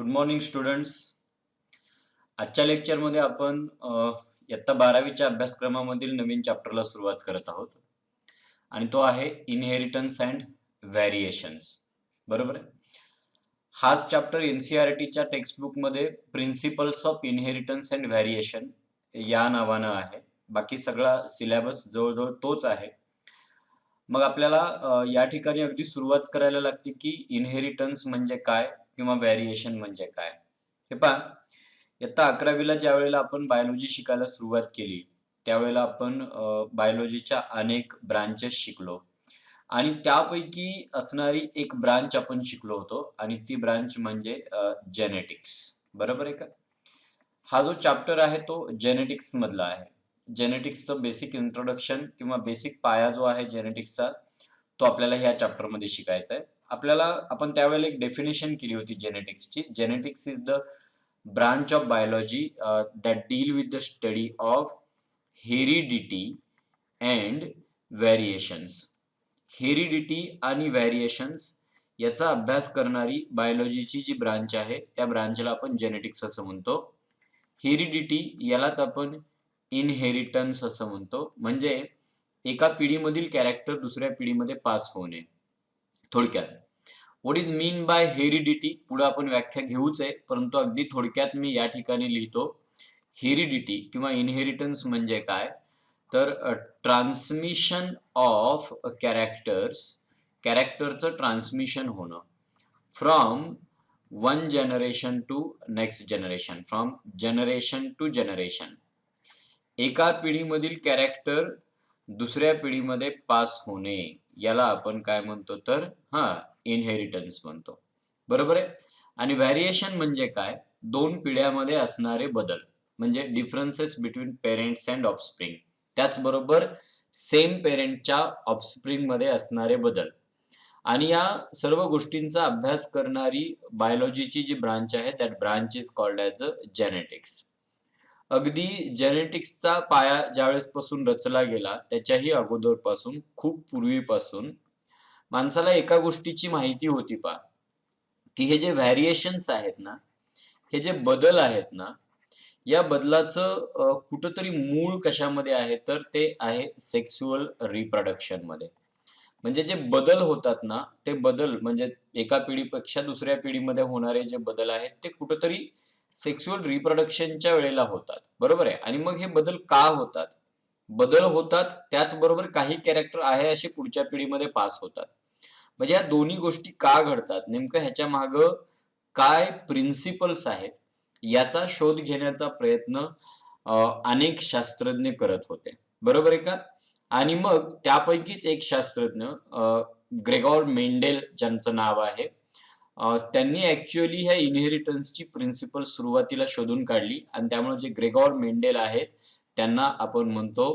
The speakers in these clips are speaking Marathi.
Good morning students. आजच्या लेक्चरमध्ये आपण इयत्ता 12वीच्या अभ्यासक्रमामधील नवीन चॅप्टरला सुरुवात करत आहोत आणि तो आहे इनहेरिटन्स अँड व्हॅरिएशन्स. बरोबर आहे. हाच चॅप्टर NCERTच्या टेक्स्टबुकमध्ये principles of inheritance and variation या नावानं आहे. बाकी सगळा सिलेबस जवळजवळ तोच आहे. मग आपल्याला या ठिकाणी अगदी सुरुवात करायला लागते की इनहेरिटन्स म्हणजे काय किंवा व्हॅरिएशन म्हणजे काय. हे पहा, इयत्ता 11वीला ज्या वेळेला आपण बायोलॉजी शिकायला सुरुवात केली त्यावेळेला आपण बायोलॉजीच्या अनेक ब्रांचेस शिकलो आणि त्यापैकी असणारी एक ब्रांच आपण शिकलो होतो आणि ती ब्रांच म्हणजे जेनेटिक्स. बरोबर आहे का? हा जो चॅप्टर आहे तो जेनेटिक्स मधला आहे. जेनेटिक्सचं बेसिक इंट्रोडक्शन किंवा बेसिक पाया जो आहे जेनेटिक्सचा तो आपल्याला ह्या चॅप्टरमध्ये शिकायचा आहे. आपण त्यावेळेला एक डेफिनेशन केली होती जेनेटिक्सची. Genetics is the branch of biology that deal with the study of heredity and variations. Heredity आणि व्हॅरिएशन्स याचा अभ्यास करणारी बायोलॉजीची जी ब्रांच आहे त्या ब्रांचला आपण जेनेटिक्स असं म्हणतो. हेरिडिटी यालाच आपण इनहेरिटन्स असं म्हणतो. म्हणजे एका पिढीमधील कॅरेक्टर दुसऱ्या पिढीमध्ये पास होणे. थोडक्यात what is mean bye heredity पुढे आपण व्याख्या घेऊच आहे, परंतु अगदी थोडक्यात मी या ठिकाणी लिहितो. हेरिडिटी किंवा इनहेरिटन्स म्हणजे काय, तर ट्रान्समिशन ऑफ कॅरेक्टरचं ट्रान्समिशन होणं from one generation to next generation, from generation to generation. एका पिढीमधील कॅरेक्टर दुसऱ्या पिढीमध्ये पास होणे याला आपण काय म्हणतो तर इनहेरिटन्स म्हणतो. बरोबर आहे. आणि व्हॅरिएशन म्हणजे काय, दोन पिढ्यामध्ये असणारे बदल म्हणजे differences between parents and offspring. त्याचबरोबर सेम पेरेंटच्या ऑफस्प्रिंग मध्ये असणारे बदल. आणि या सर्व गोष्टींचा अभ्यास करणारी बायोलॉजीची जी ब्रांच आहे that branch is called as a genetics. अगदी जेनेटिक्सचा पाया ज्यावेळेस पासून रचला गेला त्याच्याही अगोदरपासून खूप पूर्वीपासून माणसाला एका गोष्टीची माहिती होती पहा, की हे जे व्हॅरिएशन्स आहेत ना, हे जे बदल आहेत ना, या बदलाचं कुठंतरी मूळ कशामध्ये आहे तर ते आहे सेक्सुअल रिप्रोडक्शन मध्ये. म्हणजे जे बदल होतात ना ते बदल म्हणजे एका पिढीपेक्षा दुसऱ्या पिढीमध्ये होणारे जे बदल आहेत ते कुठंतरी सेक्सुअल रिप्रोडक्शनच्या वेळेला होतात. बरोबर आहे. आणि मग हे बदल का होतात, बदल होतात त्याचबरोबर काही कॅरेक्टर आहे असे पुढच्या पिढीमध्ये पास होतात. म्हणजे या दोन्ही गोष्टी का घडतात, नेमकं ह्याच्या माग काय प्रिन्सिपल्स आहेत याचा शोध घेण्याचा प्रयत्न अनेक शास्त्रज्ञ करत होते. बरोबर आहे का? आणि मग त्यापैकीच एक शास्त्रज्ञ ग्रेगॉर मेंडेल ज्यांचं नाव आहे, त्यांनी ऍक्च्युअली ह्या इनहेरिटन्सची प्रिन्सिपल सुरुवातीला शोधून काढली आणि त्यामुळे जे ग्रेगॉर मेंडेल आहेत त्यांना आपण म्हणतो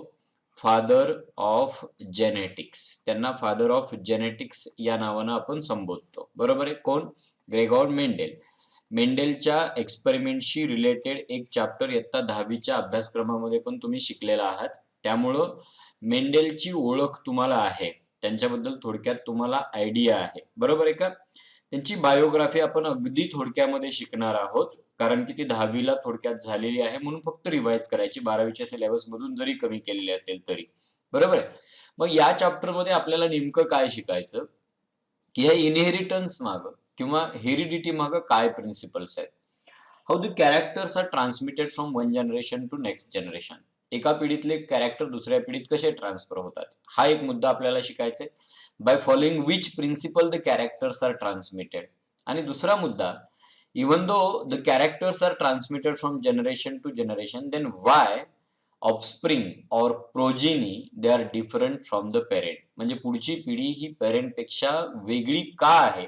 फादर ऑफ जेनेटिक्स. त्यांना फादर ऑफ जेनेटिक्स या नावानं आपण संबोधतो. बरोबर आहे. कोण? ग्रेगॉर मेंडेल. मेंडेलच्या एक्सपेरिमेंटशी रिलेटेड एक चॅप्टर इयत्ता 10वीच्या अभ्यासक्रमामध्ये पण तुम्ही शिकलेला आहात. त्यामुळं मेंडेलची ओळख तुम्हाला आहे, त्यांच्याबद्दल थोडक्यात तुम्हाला आयडिया आहे. बरोबर आहे का? त्यांची बायोग्राफी आपण अगदी थोडक्यामध्ये शिकणार आहोत, कारण की ती 10वीला थोडक्यात झालेली आहे म्हणून फक्त रिवाइज करायची, 12वीच्या सिलेबस मधून जरी कमी केलेली असेल तरी. बरोबर आहे. मग या चॅप्टर मध्ये आपल्याला नेमकं काय शिकायचं, की ह्या इनहेरिटन्स माग किंवा हेरिडिटी माग काय प्रिन्सिपल्स आहेत. How the characters are transmitted from one generation to next generation. एका पिढीतले कॅरेक्टर दुसऱ्या पिढीत कसे ट्रान्सफर होतात हा एक मुद्दा आपल्याला शिकायचा आहे. By following which principle the characters are transmitted. आणि दुसरा मुद्दा, even though the characters are transmitted from generation to generation, then why offspring or progeny they are different from the parent. म्हणजे पुढची पिढी ही पेरेंट पेक्षा वेगळी का आहे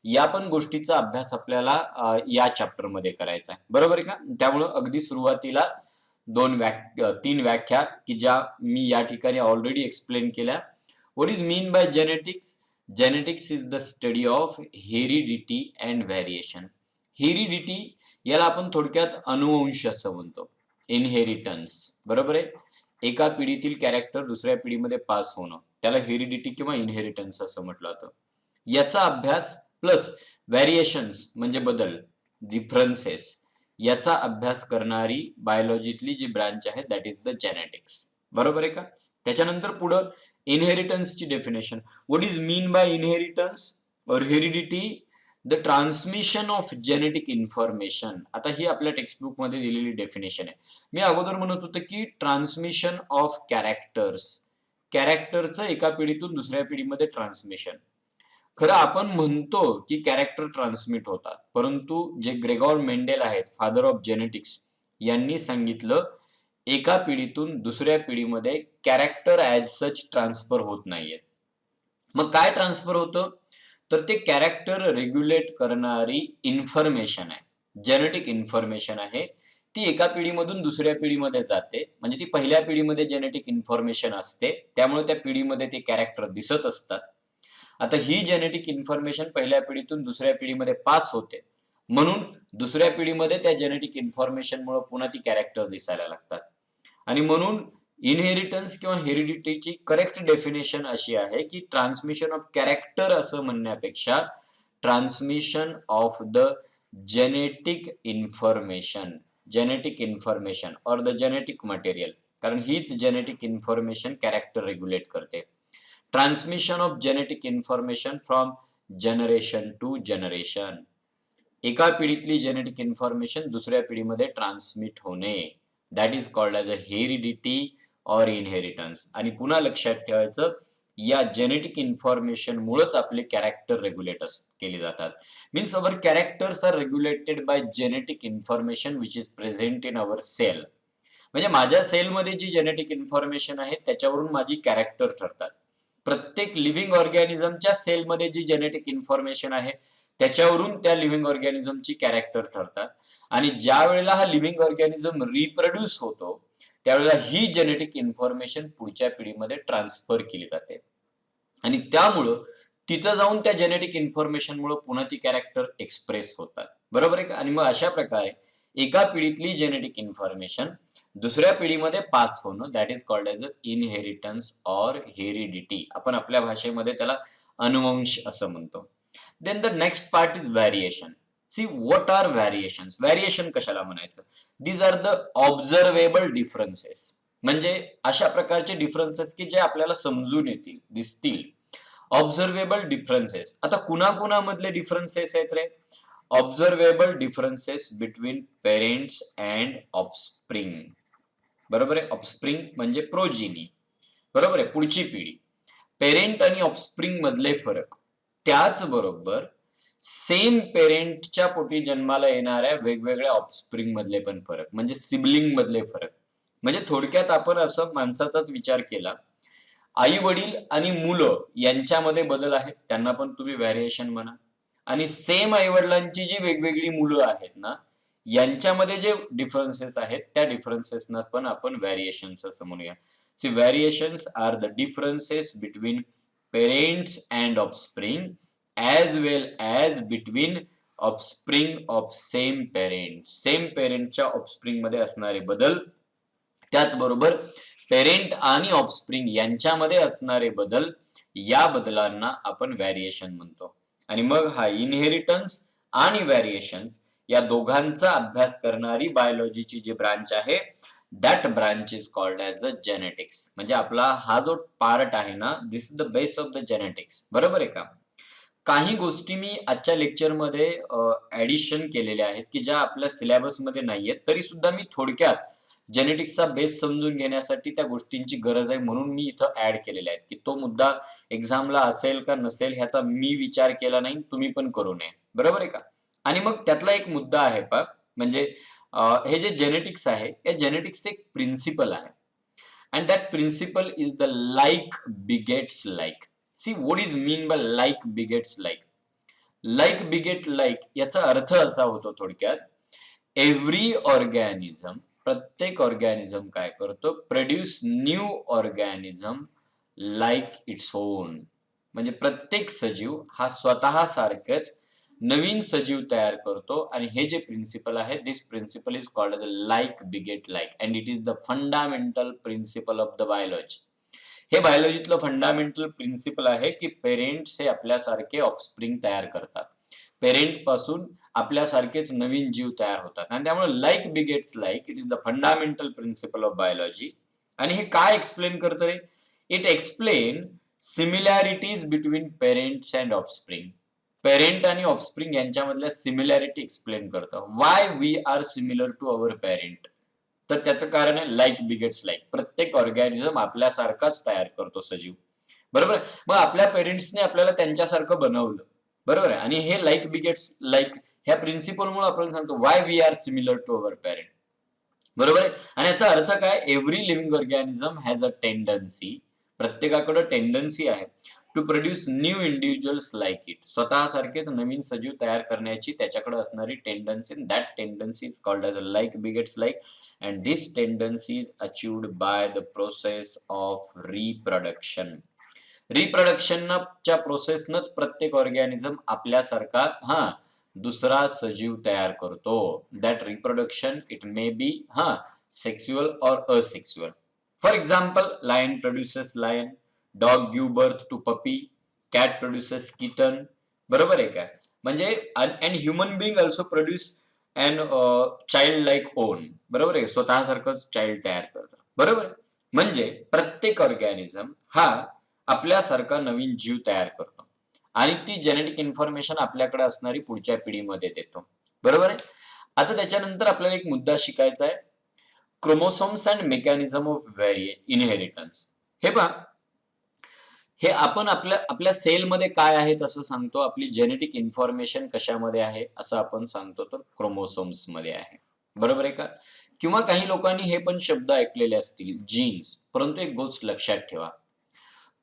या पण गोष्टीचा अभ्यास आपल्याला या चॅप्टर मध्ये करायचा आहे. बरोबर आहे का? त्यामुळे अगदी सुरुवातीला 3 व्याख्या की ज्या मी या ठिकाणी ऑलरेडी एक्सप्लेन केल्या. What is mean bye genetics? Genetics is the study of heredity and variation. Heredity याला आपण थोडक्यात अनुवंश असं म्हणतो. इनहेरिटन्स. बरोबर आहे. एका पिढीतील कॅरेक्टर दुसऱ्या पिढीमध्ये पास होणं त्याला हेरिडिटी किंवा इनहेरिटन्स असं म्हटलं जातं. याचा अभ्यास प्लस व्हॅरिएशन्स म्हणजे बदल डिफरन्सेस याचा अभ्यास करणारी बायोलॉजीतली जी ब्रांच आहे दॅट इज द जेनेटिक्स. बरोबर आहे का? त्याच्यानंतर पुढं इनहेरिटन्सची definition. What is mean by inheritance or heredity? The transmission of genetic information. आता ही आपल्या टेक्स्टबुक मध्ये दिलेली डेफिनेशन आहे. मी अगोदर म्हणत होतो की ट्रान्समिशन ऑफ कॅरेक्टरचं एका पिढीतून दुसऱ्या पिढीमध्ये ट्रान्समिशन. खरं आपण म्हणतो की कॅरेक्टर ट्रान्समिट होतात, परंतु जे ग्रेगॉर मेंडेल आहेत, फादर ऑफ जेनेटिक्स, यांनी सांगितलं एका पिढीतून दुसऱ्या पिढीमध्ये कॅरेक्टर ऍज सच ट्रान्सफर होत नाहीये. मग काय ट्रान्सफर होतं? तर ते कॅरेक्टर रेग्युलेट करणारी इन्फॉर्मेशन आहे, जेनेटिक इन्फॉर्मेशन आहे, ती एका पिढीमधून दुसऱ्या पिढीमध्ये जाते. म्हणजे ती पहिल्या पिढीमध्ये जेनेटिक इन्फॉर्मेशन असते, त्यामुळे त्या पिढीमध्ये ते कॅरेक्टर दिसत असतात. आता ही जेनेटिक इन्फॉर्मेशन पहिल्या पिढीतून दुसऱ्या पिढीमध्ये पास होते, म्हणून दुसऱ्या पिढीमध्ये त्या जेनेटिक इन्फॉर्मेशनमुळे पुन्हा ती कॅरेक्टर दिसायला लागतात. आणि म्हणून इनहेरिटन्स किंवा हेरिडिटीची करेक्ट डेफिनेशन अशी आहे की ट्रान्समिशन ऑफ कॅरेक्टर असं म्हणण्यापेक्षा transmission of the genetic information, or the genetic material, कारण हीच जेनेटिक इन्फॉर्मेशन कॅरेक्टर रेग्युलेट करते. Transmission of genetic information from generation to generation. एका पिढीतली जेनेटिक इन्फॉर्मेशन दुसऱ्या पिढीमध्ये ट्रान्समिट होणे, that is called as a heredity or inheritance. आणि पुन्हा लक्षात ठेवायचं, या जेनेटिक इन्फॉर्मेशन मुळेच आपले कॅरेक्टर रेग्युलेट केले जातात. Means our characters are regulated by genetic information which is present in our cell. म्हणजे माझ्या सेलमध्ये जी जेनेटिक इन्फॉर्मेशन आहे त्याच्यावरून माझी कॅरेक्टर ठरतात. प्रत्येक लिव्हिंग ऑर्गॅनिझमच्या सेलमध्ये जी जेनेटिक इन्फॉर्मेशन आहे त्याच्यावरून त्या लिव्हिंग ऑर्गॅनिझमची कॅरेक्टर ठरतात. आणि ज्या वेळेला हा लिव्हिंग ऑर्गॅनिझम रिप्रोड्यूस होतो त्यावेळेला ही जेनेटिक इन्फॉर्मेशन पुढच्या पिढीमध्ये ट्रान्सफर केली जाते. आणि त्यामुळं तिथं जाऊन त्या जेनेटिक इन्फॉर्मेशनमुळे पुन्हा ती कॅरेक्टर एक्सप्रेस होतात. बरोबर आहे का? आणि मग अशा प्रकारे एका पिढीतली जेनेटिक इन्फॉर्मेशन दुसऱ्या पिढीमध्ये पास होणं, that is called as a inheritance or heredity. आपण आपल्या भाषेमध्ये त्याला अनुवंश असं म्हणतो. Then the next part is variation. See what are variations? Variation कशाला म्हणायचं? These are the observable differences. म्हणजे अशा प्रकारचे डिफरन्सेस की जे आपल्याला समजून येतील, दिसतील. Observable differences. आता कुणाकुणामधले डिफरन्सेस आहेत रे? Observable differences between parents and offspring. बरोबर आहे? ऑफस्प्रिंग म्हणजे प्रोजिनी. बरोबर आहे? पुढची पिढी. पेरेंट आणि ऑफस्प्रिंग मधले फरक. त्याचबरोबर सेम पेरेंटच्या पोटी जन्माला येणाऱ्या वेगवेगळ्या ऑफस्प्रिंग मधले पण फरक, म्हणजे सिबलिंग मधले फरक. म्हणजे थोडक्यात आपण असं माणसाचाच विचार केला, आई वडील आणि मुलं यांच्यामध्ये बदल आहेत, त्यांना पण तुम्ही व्हॅरिएशन म्हणा. आणि सेम आई वडिलांची जी वेगवेगळी मुलं आहेत ना, यांच्यामध्ये जे डिफरन्सेस आहेत त्या डिफरन्सेसना पण आपण व्हॅरिएशन्स असं म्हणूया. See variations are the differences between parents and offspring as well as between offspring of same parent. Same पेरेंटच्या ऑफस्प्रिंग मध्ये असणारे बदल, त्याचबरोबर पेरेंट आणि ऑफस्प्रिंग यांच्यामध्ये असणारे बदल, या बदलांना आपण व्हॅरिएशन म्हणतो. आणि मग हा इनहेरिटन्स आणि व्हॅरिएशन्स या दोघांचा अभ्यास करणारी बायोलॉजीची जी ब्रांच आहे that branch is called as a genetics. म्हणजे आपला हा जो पार्ट आहे ना, this is the base of the genetics. बरोबर आहे का? काही गोष्टी मी आजच्या लेक्चरमध्ये ऍडिशन केलेल्या आहेत की ज्या आपल्या सिलेबसमध्ये नाहीयेत, तरी सुद्धा मी थोडक्यात जेनेटिक्सचा बेस समजून घेण्यासाठी त्या गोष्टींची गरज आहे म्हणून मी इथं ऍड केलेल्या आहेत. की तो मुद्दा एक्झामला असेल का नसेल ह्याचा मी विचार केला नाही, तुम्ही पण करू नये. बरोबर आहे का? आणि मग त्यातला एक मुद्दा आहे पा, म्हणजे हे जे जेनेटिक्स आहे या जेनेटिक्सचे एक प्रिन्सिपल आहे. And that principle is the like begets like. See what is mean by like begets like? Like beget like याचा अर्थ असा होतो थोडक्यात, एव्हरी ऑर्गॅनिझम, प्रत्येक ऑर्गॅनिझम काय करतो? Produce new organism like its own. म्हणजे प्रत्येक सजीव हा स्वतः सारखंच नवीन सजीव तयार करतो. आणि हे जे प्रिन्सिपल आहे, this principle is called as a like beget like and it is the fundamental principle of the biology. हे बायोलॉजीतलं फंडामेंटल प्रिन्सिपल आहे की पेरेंट्स हे आपल्यासारखे ऑफस्प्रिंग तयार करतात. पेरेंट पासून आपल्यासारखेच नवीन जीव तयार होतात आणि त्यामुळे like begets like it is the fundamental principle of biology. आणि हे काय एक्सप्लेन करतं रे? It explain similarities between parents and offspring. Parent आणि ऑफस्प्रिंग यांच्यामधल्या सिमिलॅरिटी एक्सप्लेन करतं. Why we are similar to our parent. तर त्याचं कारण आहे लाईक बिगेट्स लाईक. प्रत्येक ऑर्गॅनिझम आपल्यासारखाच तयार करतो सजीव. बरोबर आहे. मग आपल्या पेरेंट्सने आपल्याला त्यांच्यासारखं बनवलं. बरोबर आहे. आणि हे लाईक बिगेट्स लाईक ह्या प्रिन्सिपलमुळे आपल्याला सांगतो why we are similar to our parent. बरोबर आहे. आणि याचा अर्थ काय? Every living organism has a tendency. प्रत्येकाकडे टेंडन्सी आहे to produce new individuals like it. स्वतःसारखेच नवीन सजीव तयार करण्याची त्याच्याकडे असणारी tendency. That tendency is called as a like begets like. And this tendency is achieved by the process of reproduction. रिप्रोडक्शनच्या प्रोसेसनच प्रत्येक ऑर्गॅनिझम आपल्यासारखा दुसरा सजीव तयार करतो. That reproduction it may be sexual or asexual. For example, lion produces lion, dog give birth to puppy, cat produces kitten. बरोबर आहे काय? म्हणजे and human being also produce and child like own. बरोबर आहे. स्वतःसारखंच चाइल्ड तयार करतं. बरोबर आहे. म्हणजे प्रत्येक ऑर्गॅनिझम हा आपल्यासारखा नवीन जीव तयार करतो आणि ती जेनेटिक इन्फॉर्मेशन आपल्याकडे असणारी पुढच्या पिढीमध्ये देतो. बरोबर आहे. आता त्याच्यानंतर आपल्याला एक मुद्दा शिकायचा आहे, chromosomes and mechanism of inheritance. हे पहा, हे आपण आपल्या आपल्या सेलमध्ये काय आहेत असं सांगतो, आपली जेनेटिक इन्फॉर्मेशन कशामध्ये आहे असं आपण सांगतो, तर क्रोमोसोम्स मध्ये आहे. बरोबर आहे का? किंवा काही लोकांनी हे पण शब्द ऐकलेले असतील, जीन्स. परंतु एक गोष्ट लक्षात ठेवा,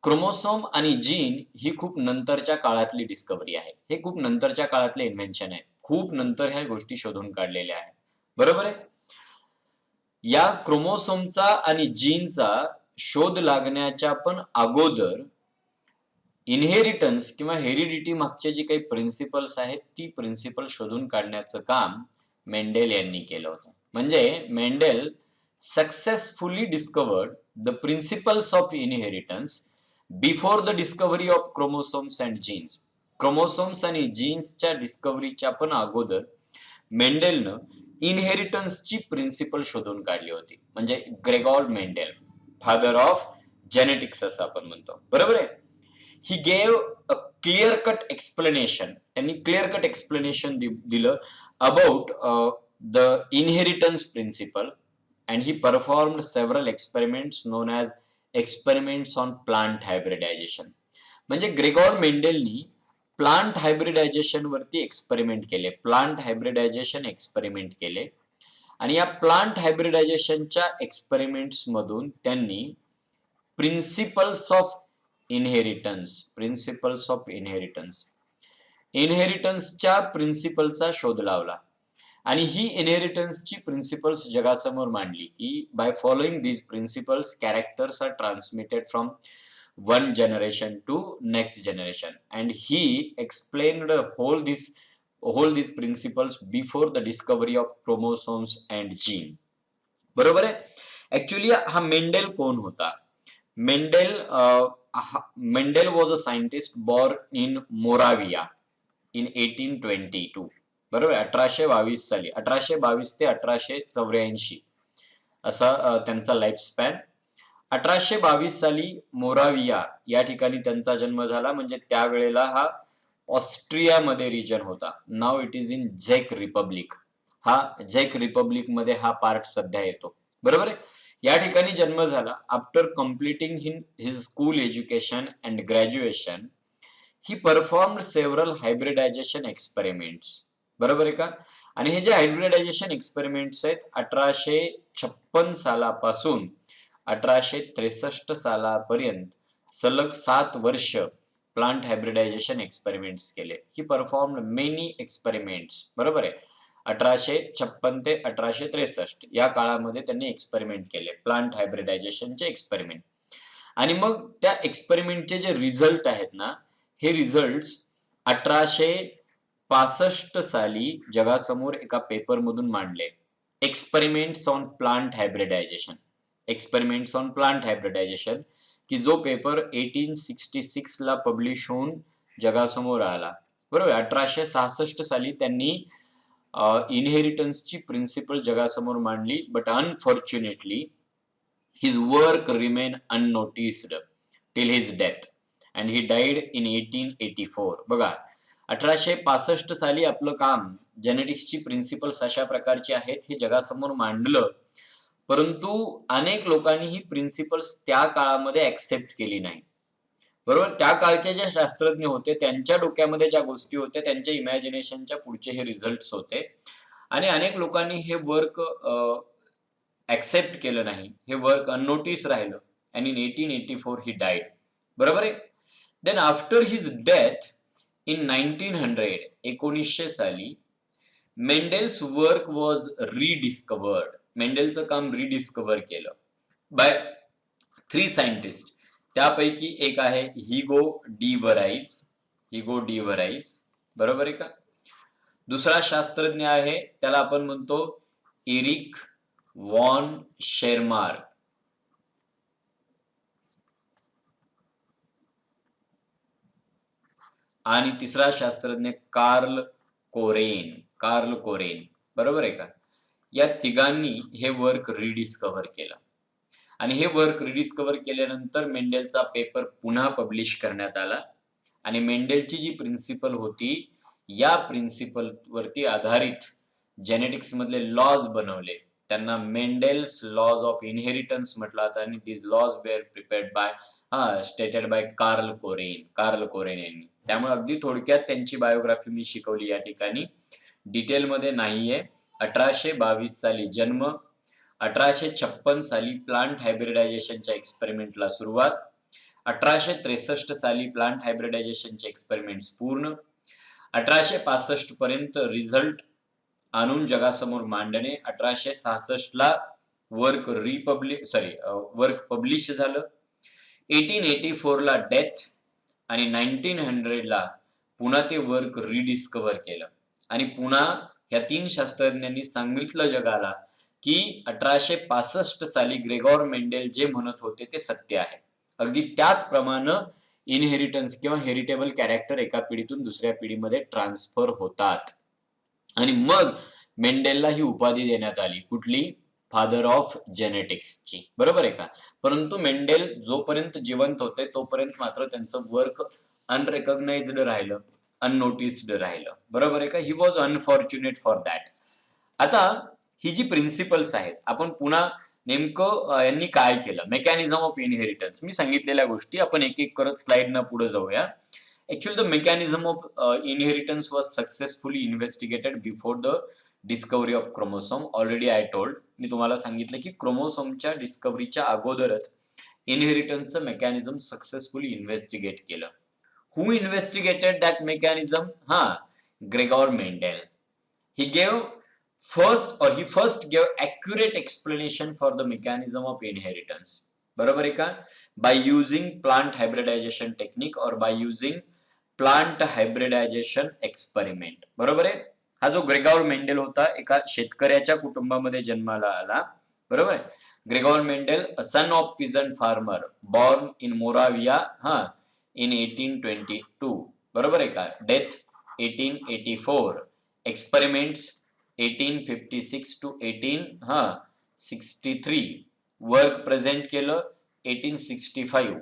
क्रोमोसोम आणि जीन ही खूप नंतरच्या काळातली डिस्कव्हरी आहे. हे खूप नंतरच्या काळातले इन्व्हेन्शन आहे. खूप नंतर ह्या गोष्टी शोधून काढलेल्या आहेत. बरोबर आहे. या क्रोमोसोमचा आणि जीनचा शोध लागण्याच्या पण अगोदर इनहेरिटन्स किंवा हेरिडिटी मागचे जे काही प्रिन्सिपल्स आहेत, ती प्रिन्सिपल शोधून काढण्याचं काम मेंडेल यांनी केलं होतं. म्हणजे Mendel successfully discovered the principles of inheritance before the discovery of chromosomes and genes. Chromosomes आणि जीन्सच्या डिस्कव्हरीच्या पण अगोदर मेंडेलनं इनहेरिटन्सची प्रिन्सिपल शोधून काढली होती. म्हणजे Gregor Mendel, father of genetics असं आपण म्हणतो. बरोबर आहे. He gave a clear cut explanation. त्यांनी क्लिअर कट एक्सप्लेनेशन दिलं about the inheritance principle and he performed several experiments known as experiments on plant hybridisation. म्हणजे ग्रेगॉर मेंडेलनी प्लांट हायब्रिडायझेशन वरती एक्सपेरिमेंट केले, प्लांट हायब्रिडायझेशन एक्सपेरिमेंट केले. आणि या प्लांट हायब्रिडायझेशनच्या एक्सपेरिमेंट्स मधून त्यांनी प्रिन्सिपल्स ऑफ इनहेरिटन्सच्या प्रिन्सिपलचा शोध लावला. आणि ही इनहेरिटन्सची प्रिन्सिपल्स जगासमोर मांडली की by following these principles characters are transmitted from one generation to next generation, and he explained whole these principles before the discovery of chromosomes and gene. बरोबर आहे. ऍक्च्युली हा मेंडेल कोण होता? Mendel was a scientist born in Moravia in 1822. बरोबर. 1822 साली, 1822 ते 1884 असा त्यांचा लाईफ स्पॅन. 1822 साली मोराविया या ठिकाणी त्यांचा जन्म झाला. म्हणजे त्यावेळेला हा ऑस्ट्रियामध्ये रिजन होता. नाव इट इज इन झेक रिपब्लिक. हा झेक रिपब्लिक मध्ये हा पार्ट सध्या येतो. बरोबर आहे. या ठिकाणी जन्म झाला. After completing his school education and graduation he performed several hybridisation experiments. बरोबर आहे का? आणि हे जे हायब्रिडायझेशन एक्सपेरिमेंट्स आहेत 1856 सालापासून 1863 सालापर्यंत सलग 7 वर्ष प्लांट हायब्रिडायझेशन एक्सपेरिमेंट्स केले. ही परफॉर्म्ड मेनी एक्सपेरिमेंट्स. बरोबर आहे. 1856 ते 1863 या काळामध्ये त्यांनी एक्सपेरिमेंट केले, प्लांट हायब्रिडायझेशनचे एक्सपेरिमेंट. आणि मग त्या एक्सपेरिमेंटचे जे रिझल्ट आहेत ना, हे रिझल्ट 1865 साली जगासमोर एका पेपर मधून मांडले. Experiments on plant hybridisation. Experiments on plant hybridisation, की जो पेपर 1866 ला पब्लिश होऊन जगासमोर आला. बरोबर. 1866 साली त्यांनी इनहेरिटन्सची प्रिन्सिपल जगासमोर मांडली, but unfortunately his work remain unnoticed till his death and he died in 1884. बघा, 1865 साली आपलं काम, जेनेटिक्सची प्रिन्सिपल्स अशा प्रकारची आहेत हे जगासमोर मांडलं, परंतु अनेक लोकांनी ही प्रिन्सिपल्स त्या काळामध्ये ऍक्सेप्ट केली नाही. बरोबर. त्या काळचे जे शास्त्रज्ञ होते त्यांच्या डोक्यामध्ये ज्या गोष्टी होत्या त्यांच्या इमॅजिनेशनच्या पुढचे हे रिझल्ट्स होते आणि अनेक लोकांनी हे वर्क ऍक्सेप्ट केलं नाही. हे वर्क अननोटिस राहिलं आणि इन 1884 ही डाईड. बरोबर आहे. Then after his death in 1900, 1900 साली, मेंडेल्स वर्क वॉज रिडिस्कवर्ड. मेंडेलचं काम रिडिस्कवर केलं बाय 3 सायंटिस्ट. त्यापैकी एक आहे हिगो डी व्हराइज. हिगो डी व्हराइज. बरोबर आहे का. दुसरा शास्त्रज्ञ आहे त्याला आपण म्हणतो इरिक वॉन शेरमार्क. आणि तिसरा शास्त्रज्ञ कार्ल कोरेन. कार्ल कोरेन. बरोबर आहे का. या तिघांनी हे वर्क रिडिस्कवर केलं आणि हे वर्क रिडिस्कवर केल्यानंतर मेंडेलचा पेपर पुन्हा पब्लिश करण्यात आला आणि मेंडेलची जी प्रिन्सिपल होती या प्रिन्सिपल वरती आधारित जेनेटिक्स मधले लॉज बनवले. त्यांना मेंडेल्स लॉज ऑफ इनहेरिटन्स म्हटलं जातं आणि this laws were prepared by stated by Carl Correns. Carl Correns यांनी. त्यामुळे अगदी थोडक्यात त्यांची बायोग्राफी मी शिकवली या ठिकाणी, डिटेलमध्ये नाहीये. 1822 साली जन्म, 1856 साली प्लांट हायब्रिडायझेशनच्या एक्सपेरिमेंटला सुरुवात, 1863 साली प्लांट हायब्रिडायझेशनचे एक्सपेरिमेंट्स पूर्ण, 1865 पर्यंत रिझल्ट आणून जगासमोर मांडणे, 1866 ला वर्क वर्क पब्लिश झालं, 1884 ला डेथ आणि 1900 ला पुन्हा ते वर्क रिडिस्कवर केलं आणि पुन्हा ह्या 3 शास्त्रज्ञांनी सांगितलं जगाला की 1865 साली ग्रेगॉर मेंडेल जे म्हणत होते ते सत्य आहे. अगदी त्याचप्रमाणे इनहेरिटन्स किंवा हेरिटेबल कॅरेक्टर एका पिढीतून दुसऱ्या पिढीमध्ये ट्रान्सफर होतात आणि मग मेंडेलला ही उपाधी देण्यात आली. कुठली? फादर ऑफ जेनेटिक्सची. बरोबर आहे का. परंतु मेंडेल जोपर्यंत जिवंत होते तोपर्यंत मात्र त्यांचं वर्क अनरेकग्नाइज्ड राहिलं, अननोटिस्ड राहिलं. बरोबर आहे का. He was unfortunate for that. आता ही जी प्रिन्सिपल्स आहेत आपण पुन्हा नेमकं यांनी काय केलं, मेकॅनिझम ऑफ इनहेरिटन्स. मी सांगितलेल्या गोष्टी आपण एक एक करत स्लाइडना पुढे जाऊया. Actually, the mechanism of inheritance was successfully investigated before the discovery of chromosome. Already I told, मी तुम्हाला सांगितलं की क्रोमोसोमच्या डिस्कव्हरीच्या अगोदरच इनहेरिटन्सचं मेकॅनिझम सक्सेसफुली इन्व्हेस्टिगेट केलं. Who investigated that mechanism? Gregor Mendel. He first gave accurate explanation for the mechanism of inheritance. बरोबर आहे का. By using plant hybridization technique or by using plant hybridisation experiment. बरोबर आहे. हा जो ग्रेगॉर मेंडेल होता एका शेतकऱ्याच्या कुटुंबामध्ये जन्माला आला. बरोबर आहे. Gregor Mendel, son of peasant farmer, born in Moravia in 1822. बरोबर आहे का. Death 1884. Experiments 1856 to 1863. Work present केलं 1865.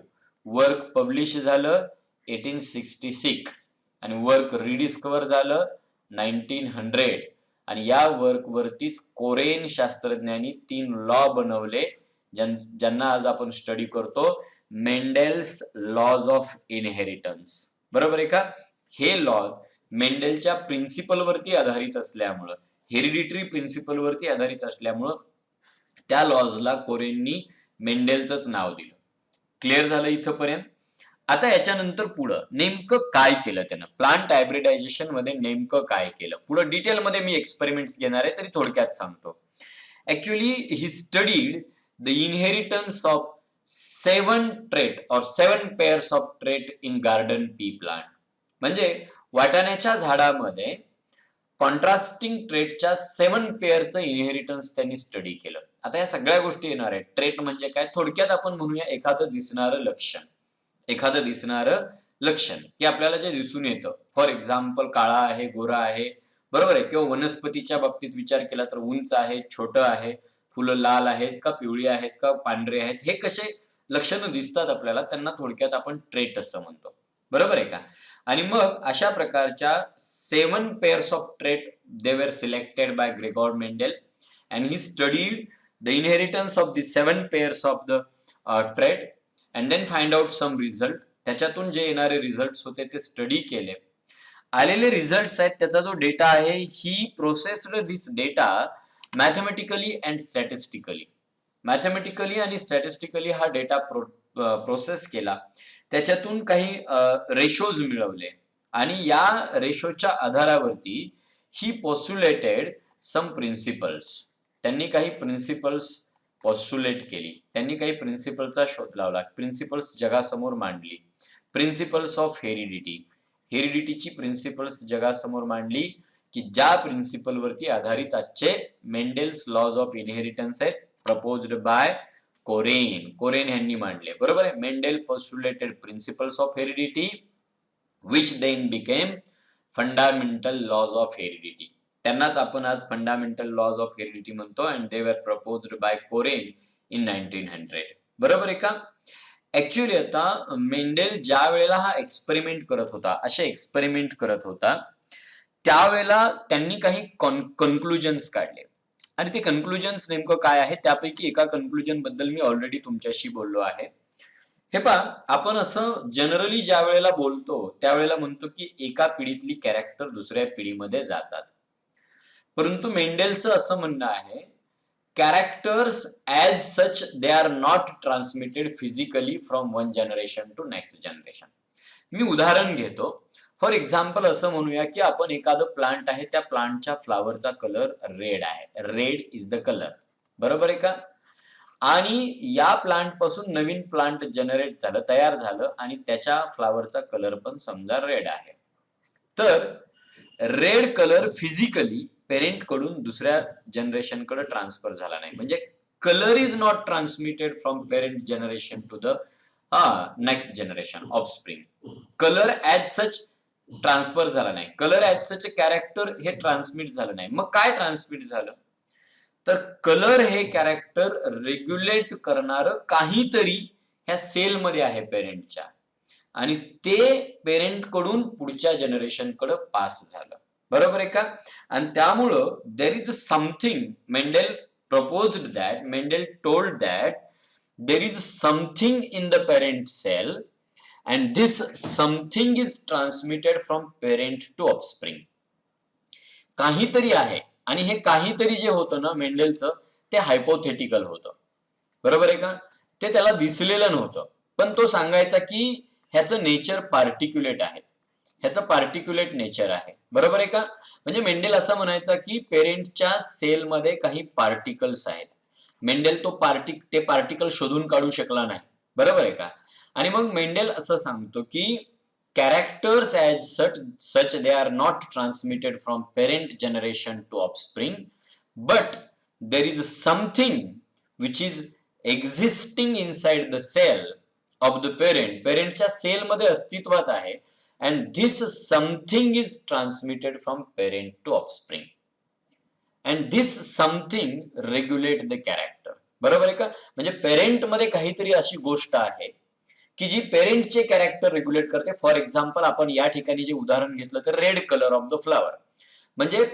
वर्क पब्लिश झालं 1866 आणि वर्क रिडिस्कवर झालं 1900 आणि या वर्क वरतीच कोरेन शास्त्रज्ञांनी 3 लॉ बनवले ज्यांना आज आपण स्टडी करतो, मेंडेल्स लॉज ऑफ इनहेरिटन्स. बरोबर आहे का. हे लॉज मेंडेलच्या प्रिन्सिपल वरती आधारित असल्यामुळं, हेरिडिटरी प्रिन्सिपल वरती आधारित असल्यामुळं त्या लॉजला कोरेननी मेंडेलचंच नाव दिलं. क्लिअर झालं इथपर्यंत. आता याच्यानंतर पुढं नेमकं काय केलं त्यानं, प्लांट हायब्रिडायझेशन मध्ये नेमकं काय केलं, पुढं डिटेलमध्ये मी एक्सपेरिमेंट्स घेणार आहे तरी थोडक्यात सांगतो. Actually he studied the inheritance of 7 trait और 7 pairs of trait in garden pea plant. म्हणजे वाटाण्याच्या झाडामध्ये कॉन्ट्रास्टिंग ट्रेटच्या 7 पेअरचं इनहेरिटन्स त्यांनी स्टडी केलं. आता या सगळ्या गोष्टी येणार आहेत. ट्रेट म्हणजे काय, थोडक्यात आपण म्हणूया एखादं दिसणारं लक्षण, एखादं दिसणारं लक्षण की आपल्याला जे दिसून येतं. फॉर एक्झाम्पल काळा आहे, गोरा आहे, बरोबर आहे. किंवा वनस्पतीच्या बाबतीत विचार केला तर उंच आहे, छोटं आहे, फुलं लाल आहेत का पिवळी आहेत का पांढरे आहेत, हे कसे लक्षणं दिसतात आपल्याला, त्यांना थोडक्यात आपण ट्रेट असं म्हणतो. बरोबर आहे का? आणि मग अशा प्रकारच्या 7 pairs of trait they were selected by Gregor Mendel and he studied the inheritance of the 7 pairs of the trait and then find out some result. त्याच्यातून जे येणारे रिझल्ट होते ते स्टडी केले. आलेले रिझल्ट आहेत, त्याचा जो डेटा आहे, ही processed this data mathematically and statistically. Mathematically आणि स्टॅटिस्टिकली हा डेटा प्रोसेस केला. त्याच्यातून काही रेशोज मिळवले आणि या रेशोच्या आधारावरती ही पॉस्युलेटेड सम प्रिन्सिपल्स. त्यांनी काही प्रिन्सिपल्स पॉस्युलेट केली. त्यांनी काही प्रिन्सिपलचा शोध लावला. प्रिन्सिपल्स जगासमोर मांडली. Principles of heredity. हेरिडिटीची प्रिन्सिपल्स जगासमोर मांडली की ज्या प्रिन्सिपल वरती आधारित आजचे मेंडेल्स लॉज ऑफ इनहेरिटन्स आहेत, प्रपोज्ड बाय कोरेन. कोरेन यांनी मांडले. बरोबर आहे. Mendel postulated principles of heredity which then became fundamental laws of heredity. त्यांनाच आपण आज फंडामेंटल लॉज ऑफ हेरिडिटी म्हणतो अँड दे वर प्रपोज्ड बाय कोरेन इन 1900. बरोबर आहे का? ऍक्च्युअली आता मेंडेल ज्या वेळेला हा एक्सपेरिमेंट करत होता, असे एक्सपेरिमेंट करत होता, त्यावेळेला त्यांनी काही कन्क्लुजन्स काढले आणि ते कन्क्लुजन्स नेमकं काय आहे, त्यापैकी एका कन्क्लुजन बद्दल मी ऑलरेडी तुमच्याशी बोललो आहे. हे पहा, आपण असं जनरली ज्या वेळेला बोलतो त्यावेळेला म्हणतो की एका पिढीतली कॅरेक्टर दुसऱ्या पिढीमध्ये जातात. परंतु मेंडेलचं असं म्हणणं आहे, characters as such they are not transmitted physically from one generation to next generation. मी उदाहरण घेतो. फॉर एक्झाम्पल असं म्हणूया की आपण एखादं प्लांट आहे, त्या प्लांटच्या फ्लावरचा कलर रेड आहे. Red is the colour. बरोबर आहे का? आणि या प्लांट पासून नवीन प्लांट जनरेट झालं, तयार झालं आणि त्याच्या फ्लावरचा कलर पण समजा रेड आहे. तर रेड कलर फिजिकली पेरेंट कडून दुसऱ्या जनरेशन कडे ट्रान्सफर झाला नाही. म्हणजे colour is not transmitted from parent generation to the next generation offspring. Colour as such transfer झाला नाही. कलर ऍज सच कॅरेक्टर हे ट्रान्समिट झालं नाही. मग काय ट्रान्समिट झालं? तर कलर हे कॅरेक्टर रेग्युलेट करणार काहीतरी ह्या सेलमध्ये आहे पेरेंटच्या आणि ते पेरेंट कडून पुढच्या जनरेशन कडे पास झालं. बरोबर आहे का? आणि त्यामुळं there is something. Mendel proposed that, Mendel told that there is something in the parent cell and this something is transmitted from parent to offspring. काहीतरी आहे आणि हे काहीतरी जे होतं ना मेंडेलचं, ते हायपोथेटिकल होतं. बरोबर आहे का? ते त्याला दिसलेलं नव्हतं, पण तो सांगायचा की ह्याचं नेचर पार्टिक्युलेट आहे, ह्याचं पार्टिक्युलेट नेचर आहे. बरोबर आहे का? म्हणजे मेंडेल असं म्हणायचा की पेरेंटच्या सेलमध्ये काही पार्टिकल्स आहेत. मेंडेल ते पार्टिकल शोधून काढू शकला नाही. बरोबर आहे का? आणि मग मेंडेल असं सांगतो की characters as such they are not transmitted from parent generation to offspring, but there is something which is existing inside the cell of the parentच्या सेल मध्ये अस्तित्वात आहे and this something is transmitted from parent to offspring and this something regulate the character. बरोबर आहे का? म्हणजे पेरेंट मध्ये काहीतरी अशी गोष्ट आहे की जी पेरेंटचे कॅरेक्टर रेग्युलेट करते. फॉर एक्झाम्पल आपण या ठिकाणी जे उदाहरण घेतलं तर red colour of the flower, म्हणजे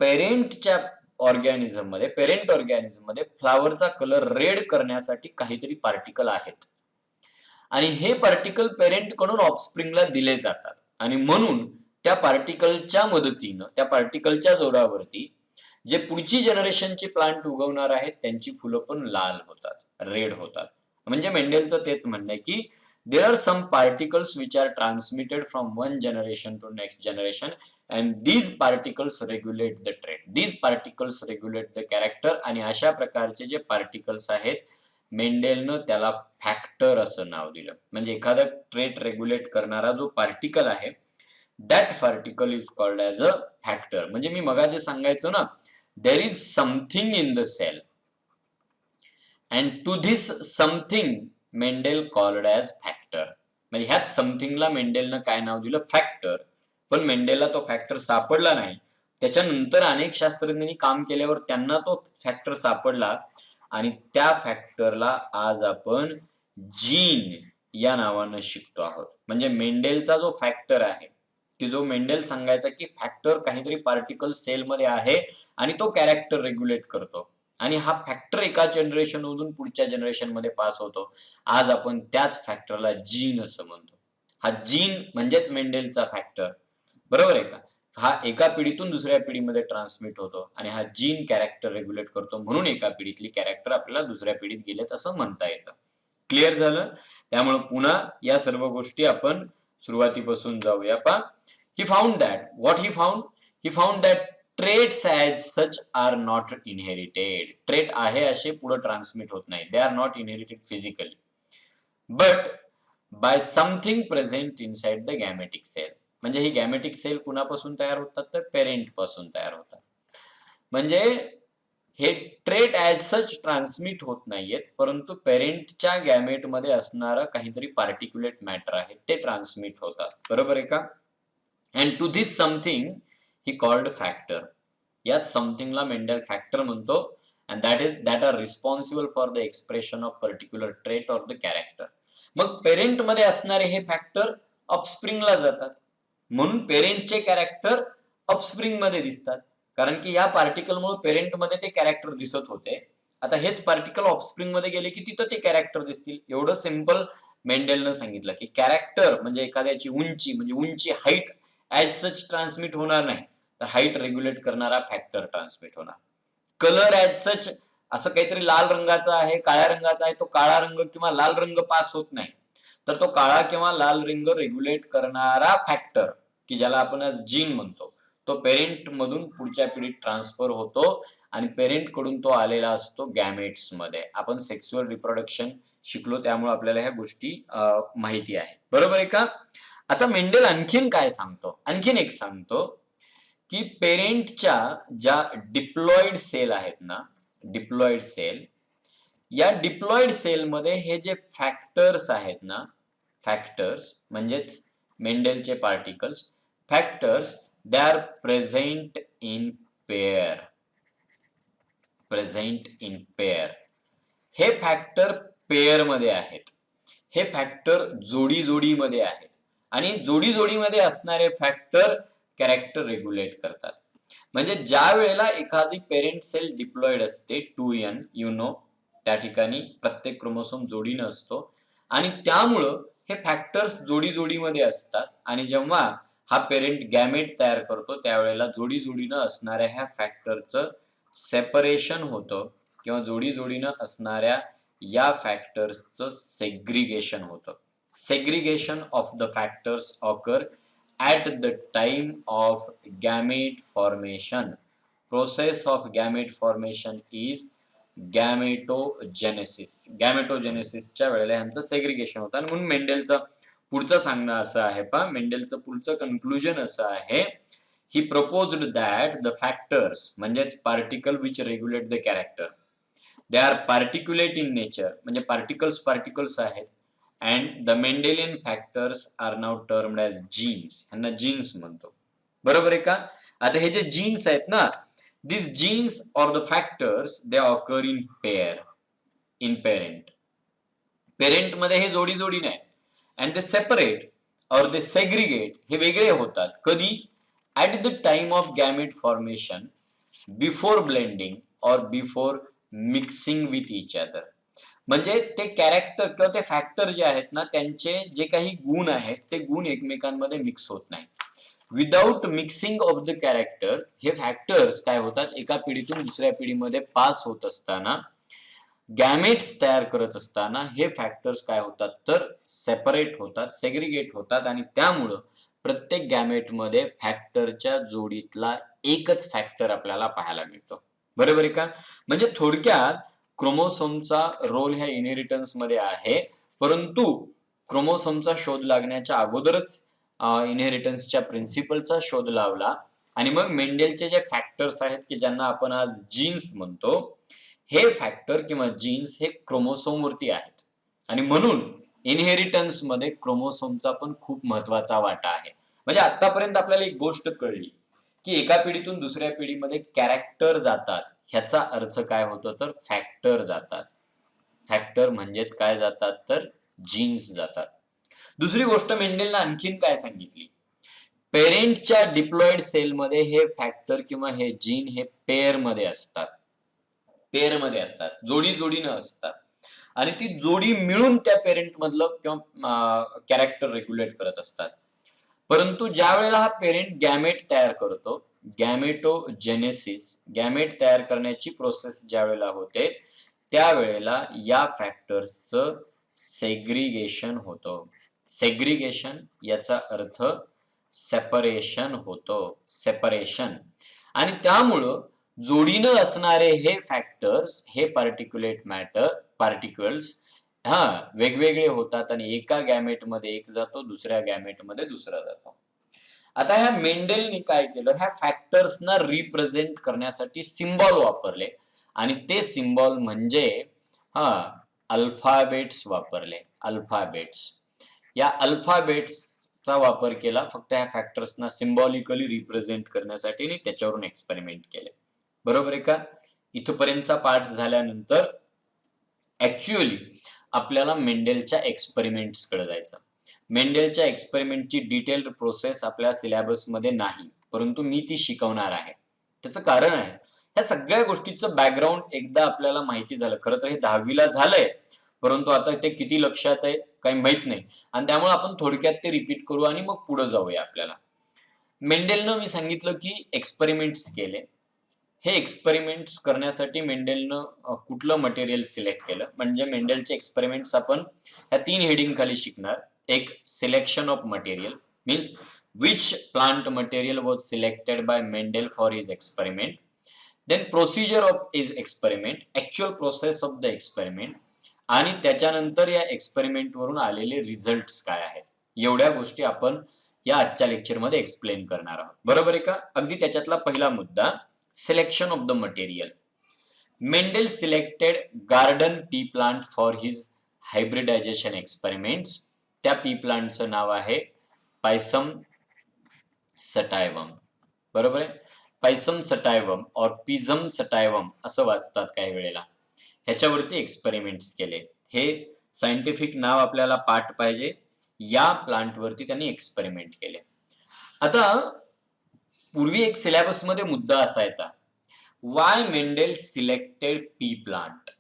पेरेंटच्या ऑर्गॅनिझम मध्ये, पेरेंट ऑर्गॅनिझम मध्ये फ्लावरचा कलर रेड करण्यासाठी काहीतरी पार्टिकल आहेत आणि हे पार्टिकल पेरेंट कडून ऑफस्प्रिंगला दिले जातात आणि म्हणून त्या पार्टिकलच्या मदतीनं, त्या पार्टिकलच्या जोरावरती जे पुढची जनरेशनची प्लांट उगवणार आहेत त्यांची फुलं पण लाल होतात, रेड होतात. म्हणजे मेंडेलचं तेच म्हणणं आहे की there are some particles which are transmitted from one generation to next generation and these particles regulate the trait, these particles regulate the character. आणि अशा प्रकारचे जे पार्टिकल्स आहेत, मेंडेलनं त्याला फॅक्टर असं नाव दिलं. म्हणजे एखादा ट्रेट रेग्युलेट करणारा जो पार्टिकल आहे, that particle is called as a factor. म्हणजे मी मगाचे सांगायचो ना, there is something in the cell and to this something Mendel called as factor. म्हणजे ह्याच समथिंगला मेंडेलनं काय नाव दिलं, फॅक्टर. पण मेंडेलला तो फॅक्टर सापडला नाही. त्याच्यानंतर अनेक शास्त्रज्ञांनी काम केल्यावर त्यांना तो फॅक्टर सापडला आणि त्या फॅक्टरला आज आपण जीन या नावानं शिकतो आहोत. म्हणजे मेंडेलचा जो फॅक्टर आहे की जो मेंडेल सांगायचा की फॅक्टर काहीतरी पार्टिकल सेलमध्ये आहे आणि तो कॅरेक्टर रेग्युलेट करतो आणि हा फॅक्टर एका जनरेशन मधून पुढच्या जनरेशन मध्ये पास होतो. आज आपण त्याच फॅक्टरला जीन असं म्हणतो. हा जीन म्हणजेच मेंडेलचा फॅक्टर, बरोबर आहे का? हा एका पिढीतून दुसऱ्या पिढीमध्ये ट्रान्समिट होतो आणि हा जीन कॅरेक्टर रेग्युलेट करतो, म्हणून एका पिढीतली कॅरेक्टर आपल्याला दुसऱ्या पिढीत गेलेत असं म्हणता येतं. क्लिअर झालं? त्यामुळे पुन्हा या सर्व गोष्टी आपण सुरुवातीपासून जाऊया. पहा, he found that what he found that traits as such are not inherited. Trait आहे असे पुढे ट्रान्समिट होत नाही. They are not inherited physically, but by something present inside the gametic cell. म्हणजे ही गॅमेटिक सेल कुणापासून तयार होतात, तर पेरेंट पासून तयार होतात. म्हणजे हे ट्रेट ऍज सच ट्रान्समिट होत नाहीयेत, परंतु पेरेंटच्या गॅमेट मध्ये असणारं काहीतरी पार्टिक्युलेट मॅटर आहे ते ट्रान्समिट होतात. बरोबर आहे का? And to this something he called factor. यात समथिंगला मेंडेल फॅक्टर म्हणतो. And that are responsible for the expression of particular trait or the character. मग पेरेंट मध्ये असणारे हे फॅक्टर ऑफस्प्रिंगला जातात, म्हणून पेरेंटचे कॅरेक्टर ऑफस्प्रिंग मध्ये दिसतात. कारण की या पार्टिकलमुळे पेरेंट मध्ये ते कॅरेक्टर दिसत होते. आता हेच पार्टिकल ऑफस्प्रिंग मध्ये गेले की तिथं ते कॅरेक्टर दिसतील. एवढं सिंपल मेंडेलनं सांगितलं की कॅरेक्टर म्हणजे एखाद्याची उंची, म्हणजे उंची हाईट ऍज सच ट्रान्समिट होणार नाही, तर हाईट रेग्युलेट करणारा फॅक्टर ट्रान्समिट होणार. कलर ऍज सच असं काहीतरी लाल रंगाचा आहे, काळ्या रंगाचा आहे, तो काळा रंग किंवा लाल रंग पास होत नाही, तर तो काळा किंवा लाल रंग रेग्युलेट करणारा फॅक्टर की ज्याला आपण आज जीन म्हणतो, तो पेरेंट मधून पुढच्या पिढीत ट्रान्सफर होतो आणि पेरेंट कडून तो आलेला असतो गॅमेट्स मध्ये. आपण सेक्सुअल रिप्रोडक्शन शिकलो त्यामुळे आपल्याला ह्या गोष्टी माहिती आहे. बरोबर आहे का? आता मेंडेल आणखीन काय सांगतो, आणखीन एक सांगतो की पेरेंटच्या ज्या डिप्लॉइड सेल आहेत ना, डिप्लॉइड सेल, या डिप्लॉइड सेलमध्ये हे जे फॅक्टर्स आहेत ना, फॅक्टर्स म्हणजेच मेंडेलचे particles, factors they are present in pair. Present in pair. हे फॅक्टर पेअर मध्ये आहेत. हे फॅक्टर जोडी जोडीमध्ये आहेत आणि जोडी जोडीमध्ये असणारे फॅक्टर कॅरेक्टर रेग्युलेट करतात. म्हणजे ज्या वेळेला एखादी पेरेंट सेल डिप्लॉइड असते 2n, यू नो, त्या ठिकाणी प्रत्येक क्रोमोसोम जोडीनं असतो आणि त्यामुळं हे फॅक्टर्स जोडी जोडीमध्ये असतात आणि जेव्हा हा पेरेंट गॅमेट तयार करतो त्यावेळेला जोडी जोडीनं असणाऱ्या ह्या फॅक्टरचं सेपरेशन होतं किंवा जोडी जोडीनं असणाऱ्या या फॅक्टर्सचं सेग्रिगेशन होतं. Segregation of the factors occur at the time of gamete formation. Process of gamete formation is गॅमेटोजेनेसिस. गॅमेटोजेनेसिसच्या वेळेला ह्यांचं सेग्रिगेशन होतं आणि म्हणून मेंडेलचं पुढचं सांगणं असं आहे, पहा मेंडेलचं पुढचं कन्क्लुजन असं आहे, ही प्रपोज्ड दॅट द फॅक्टर्स म्हणजेच particle which regulate the character, they are particulate in nature, म्हणजे पार्टिकल्स आहेत. and the Mendelian factors are now termed as genes. ह्यांना जीन्स म्हणतो. बरोबर आहे का? आता हे जे जीन्स आहेत ना, these genes or the factors they occur in pair, in parent. Parent मध्ये हे जोडी जोडी नाही and they separate or they segregate, हे वेगळे होतात. कधी? at the time of gamete formation, before blending or before mixing with each other. म्हणजे ते कॅरेक्टर किंवा ते फॅक्टर जे आहेत ना, त्यांचे जे काही गुण आहेत ते गुण एकमेकांमध्ये मिक्स होत नाही. Without mixing of the character हे फॅक्टर्स काय होतात, एका पिढीतून दुसऱ्या पिढीमध्ये पास होत असताना, गॅमेट्स तयार करत असताना हे फॅक्टर्स काय होतात, तर सेपरेट होतात, सेग्रिगेट होतात आणि त्यामुळं प्रत्येक गॅमेटमध्ये फॅक्टरच्या जोडीतला एकच फॅक्टर आपल्याला पाहायला मिळतो. बरोबर आहे का? म्हणजे थोडक्यात क्रोमोसोमचा रोल ह्या इनहेरिटन्स मध्ये आहे, परंतु क्रोमोसोमचा शोध लागण्याच्या अगोदरच इनहेरिटन्सच्या प्रिन्सिपलचा शोध लावला आणि मग मेंडेलचे जे फॅक्टर्स आहेत की ज्यांना आपण आज जीन्स म्हणतो, हे फॅक्टर किंवा जीन्स हे क्रोमोसोम वरती आहेत आणि म्हणून इनहेरिटन्स मध्ये क्रोमोसोमचा पण खूप महत्वाचा वाटा आहे. म्हणजे आतापर्यंत आपल्याला एक गोष्ट कळली की एका पिढीतून दुसऱ्या पिढीमध्ये कॅरेक्टर जातात. ह्याचा अर्थ काय होतो तर फॅक्टर जातात. फॅक्टर म्हणजेच काय जातात तर जीन्स जातात. दुसरी गोष्ट मेंडेलनं आणखीन काय सांगितली, पेरेंटच्या डिप्लॉइड सेलमध्ये हे फॅक्टर किंवा हे जीन हे पेअर मध्ये असतात. पेअर मध्ये असतात, जोडी जोडीनं असतात आणि ती जोडी मिळून त्या पेरेंट मधलं किंवा कॅरेक्टर रेग्युलेट करत असतात. परंतु ज्या वेळेला हा पेरेंट गॅमेट तयार करतो, गॅमेटोजेनेसिस, गॅमेट तयार करण्याची प्रोसेस ज्या वेळेला होते त्यावेळेला या फॅक्टर्सचं सेग्रिगेशन होतं. सेग्रिगेशन याचा अर्थ सेपरेशन होतो, सेपरेशन. आणि त्यामुळं जोडीनं असणारे हे फॅक्टर्स, हे पार्टिक्युलेट मॅटर, पार्टिकल्स वेगवेगळे होतात आणि एका गॅमेटमध्ये एक जातो, दुसऱ्या गॅमेटमध्ये दुसरा जातो. आता ह्या मेंडेलने काय केलं, ह्या फॅक्टर्सना रिप्रेझेंट करण्यासाठी सिम्बॉल वापरले आणि ते सिम्बॉल म्हणजे अल्फाबेट्स वापरले. अल्फाबेट्स, या अल्फाबेट्सचा वापर केला फक्त ह्या फॅक्टर्सना सिम्बॉलिकली रिप्रेझेंट करण्यासाठी आणि त्याच्यावरून एक्सपेरिमेंट केले. बरोबर आहे का? इथपर्यंतचा पार्ट झाल्यानंतर ऍक्च्युअली आपल्याला मेंडेलच्या एक्सपेरिमेंट्स कडे जायचं. मेंडेलच्या एक्सपेरिमेंटची डिटेल्ड प्रोसेस आपल्या सिलेबसमध्ये नाही, परंतु मी ती शिकवणार आहे. त्याचं कारण आहे, ह्या सगळ्या गोष्टीचं बॅकग्राऊंड एकदा आपल्याला माहिती झालं, खरं तर हे 10वीला झालंय, परंतु आता ते किती लक्षात आहे काही माहित नाही आणि त्यामुळे आपण थोडक्यात ते रिपीट करू आणि मग पुढे जाऊया. आपल्याला मेंडेलनं मी सांगितलं की एक्सपेरिमेंट्स केले. हे एक्सपेरिमेंट्स करण्यासाठी मेंडेलनं कुठलं मटेरियल सिलेक्ट केलं, म्हणजे मेंडेलचे एक्सपेरिमेंट्स आपण ह्या 3 हेडिंग खाली शिकणार. एक, selection of material, means which plant material was selected by Mendel for his experiment. Then procedure of his experiment, actual process of the experiment, आणि त्याच्यानंतर या एक्सपेरिमेंट वरून आलेले रिझल्ट्स काय आहेत. एवढ्या गोष्टी आपण या आजच्या लेक्चरमध्ये एक्सप्लेन करणार आहोत. बरोबर आहे का? अगदी त्याच्यातला पहिला मुद्दा, selection of the material. Mendel selected garden pea plant for his hybridisation experiments. त्या पी प्लांटचं नाव आहे पायसम सटायवम. बरोबर आहे? पायसम सटायवम और पिझम सटायवम असं वाचतात काही वेळेला. ह्याच्यावरती एक्सपेरिमेंट्स केले. हे सायंटिफिक नाव आपल्याला पाठ पाहिजे. या प्लांटवरती त्यांनी एक्सपेरिमेंट केले. आता पूर्वी एक सिलेबस मध्ये मुद्दा असायचा, why Mendel selected pea plant.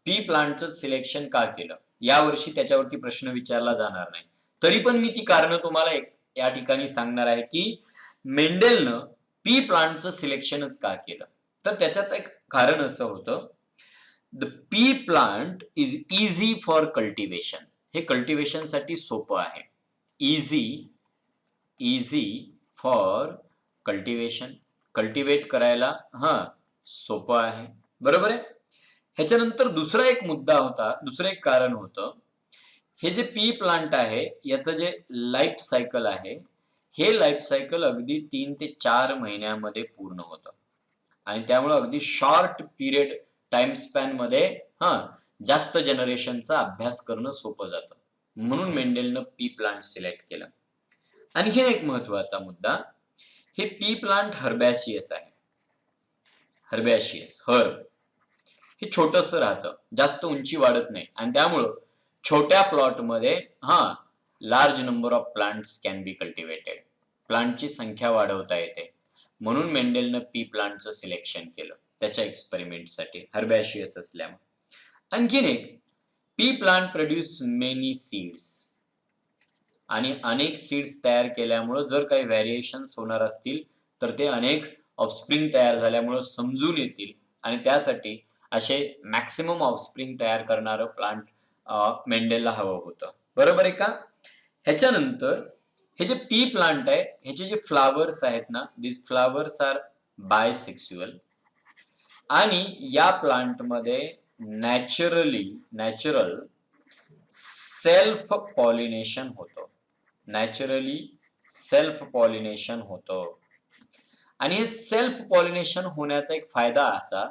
Pea प्लांटचं सिलेक्शन का केलं? यावर्षी त्याच्यावरती प्रश्न विचारला जाणार नाही, तरी पण मी ती कारणं तुम्हाला या ठिकाणी सांगणार आहे की मेंडेलनं पी प्लांटचं सिलेक्शनच का केलं. तर त्याच्यात एक कारण असं होतं, the P plant is easy for cultivation. हे कल्टिवेशन साठी सोपं आहे. इझी फॉर कल्टिवेशन, कल्टिवेट करायला सोपं आहे. बरोबर आहे? ह्याच्यानंतर दुसरा एक मुद्दा होता, दुसरं एक कारण होतं, हे जे पी प्लांट आहे याचं जे लाईफ सायकल आहे, हे लाईफ सायकल अगदी 3 ते 4 महिन्यामध्ये पूर्ण होतं आणि त्यामुळे अगदी शॉर्ट पिरियड टाइम स्पॅन मध्ये जास्त जनरेशनचा अभ्यास करणं सोपं जातं. म्हणून मेंडेलनं पी प्लांट सिलेक्ट केलं. आणखीन एक महत्वाचा मुद्दा, हे पी प्लांट हर्बॅशियस आहे. हर्बॅशियस, हर्ब, हे छोटस राहतं, जास्त उंची वाढत नाही आणि त्यामुळं छोट्या प्लॉट मध्ये large number of plants can be cultivated. प्लांटची संख्या वाढवता येते. म्हणून मेंडेलनं पी प्लांटचं सिलेक्शन केलं त्याच्या एक्सपेरिमेंटसाठी, हर्बॅशियस असल्यामुळे. आणखीन एक, P plant produce many seeds, आणि अनेक सीड्स तयार केल्यामुळे जर काही व्हेरिएशन्स होणार असतील तर ते अनेक ऑफस्प्रिंग तयार झाल्यामुळे समजून येतील आणि त्यासाठी असे मॅक्सिमम ऑफस्प्रिंग तयार करणारं प्लांट मेंडेलला हवं होतं. बरोबर आहे का? ह्याच्यानंतर हे जे पी प्लांट आहे ह्याचे जे फ्लावर्स आहेत ना, दिस फ्लावर्स आर बायसेक्सुअल आणि या प्लांट मध्ये नॅचरल सेल्फ पॉलिनेशन होतं. नॅचरली सेल्फ पॉलिनेशन होतं आणि हे सेल्फ पॉलिनेशन होण्याचा एक फायदा असा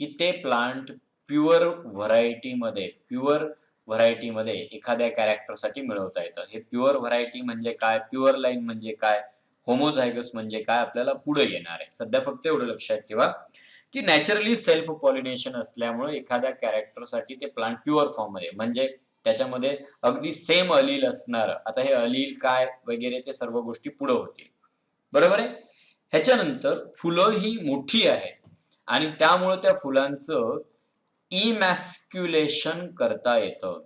की ते प्लांट प्युअर व्हरायटी मध्ये, प्युअर व्हरायटीमध्ये एखाद्या कॅरेक्टरसाठी मिळवता येतं. हे प्युअर व्हरायटी म्हणजे काय, प्युअर लाईन म्हणजे काय, होमोझायगस म्हणजे काय, आपल्याला पुढे येणार आहे. सध्या फक्त एवढं लक्षात ठेवा की नॅचरली सेल्फ पॉलिनेशन असल्यामुळे एखाद्या कॅरेक्टरसाठी ते प्लांट प्युअर फॉर्म मध्ये म्हणजे त्याच्यामध्ये अगदी सेम अलील असणार. आता हे अलील काय वगैरे ते सर्व गोष्टी पुढे होतील. बरोबर आहे. ह्याच्यानंतर फुलं ही मोठी आहेत आणि त्यामुळे त्या फुलांचं इमॅस्क्युलेशन करता येतं.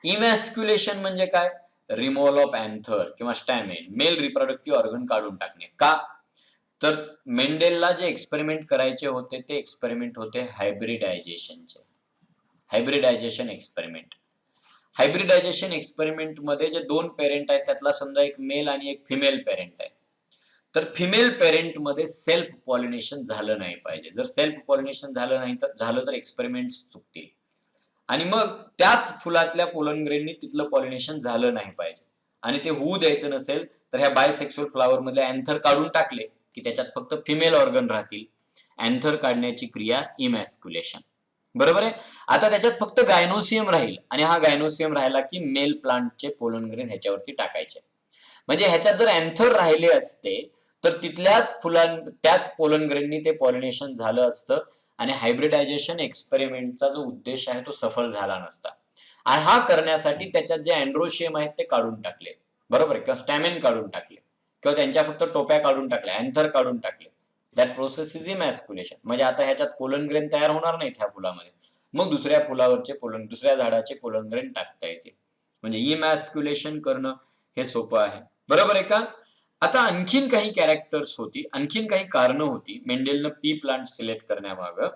इमॅस्क्युलेशन म्हणजे काय, रिमूव्हल ऑफ अँथर किंवा स्टॅमेन, मेल रिप्रोडक्टिव्ह ऑर्गन काढून टाकणे. का, तर मेंडेलला जे एक्सपेरिमेंट करायचे होते ते एक्सपेरिमेंट होते हायब्रिडायझेशनचे. Hybridisation experiment. हायब्रिडायझेशन एक्सपेरिमेंट मध्ये जे दोन पेरेंट आहेत त्यातला समजा एक मेल आणि एक फिमेल पेरेंट आहे, तर फिमेल पेरेंट मध्ये सेल्फ पॉलिनेशन झालं नाही पाहिजे. जर सेल्फ पॉलिनेशन झालं तर एक्सपेरिमेंट चुकतील आणि मग त्याच फुलातल्या पोलन ग्रेननी तिथलं पॉलिनेशन झालं नाही पाहिजे आणि ते होऊ द्यायचं नसेल तर ह्या बायसेक्सुअल फ्लावर मधले अँथर काढून टाकले की त्याच्यात फक्त फिमेल ऑर्गन राहतील. अँथर काढण्याची क्रिया इमॅस्क्युलेशन. बरोबर आहे. आता त्याच्यात फक्त गायनोसियम राहील आणि हा गायनोसियम राहिला की मेल प्लांटचे पोलन ग्रेन ह्याच्यावरती टाकायचे. म्हणजे ह्याच्यात जर अँथर राहिले असते तर तिथल्याच त्याच पोलन ग्रेननी ते पॉलिनेशन झालं असतं आणि हायब्रिडायझेशन एक्सपेरिमेंटचा जो उद्देश आहे तो सफल झाला नसता. आणि हा करण्यासाठी त्याच्यात जे अँड्रोशियम आहेत ते काढून टाकले. बरोबर आहे. किंवा स्टॅमेन काढून टाकले किंवा त्यांच्या फक्त टोप्या काढून टाकल्या, अँथर काढून टाकले. That process is emasculation. म्हणजे आता ह्याच्यात पोलन ग्रेन तयार होणार नाहीत ह्या फुलामध्ये, मग दुसऱ्या झाडाचे पोलन ग्रेन टाकता येते. म्हणजे इमॅस्क्युलेशन करणं हे सोपं आहे. बरोबर आहे का. आता आणखीन काही कॅरेक्टर्स होती, आणखीन काही कारणं होती मेंडेलनं पी प्लांट सिलेक्ट करण्यामागं.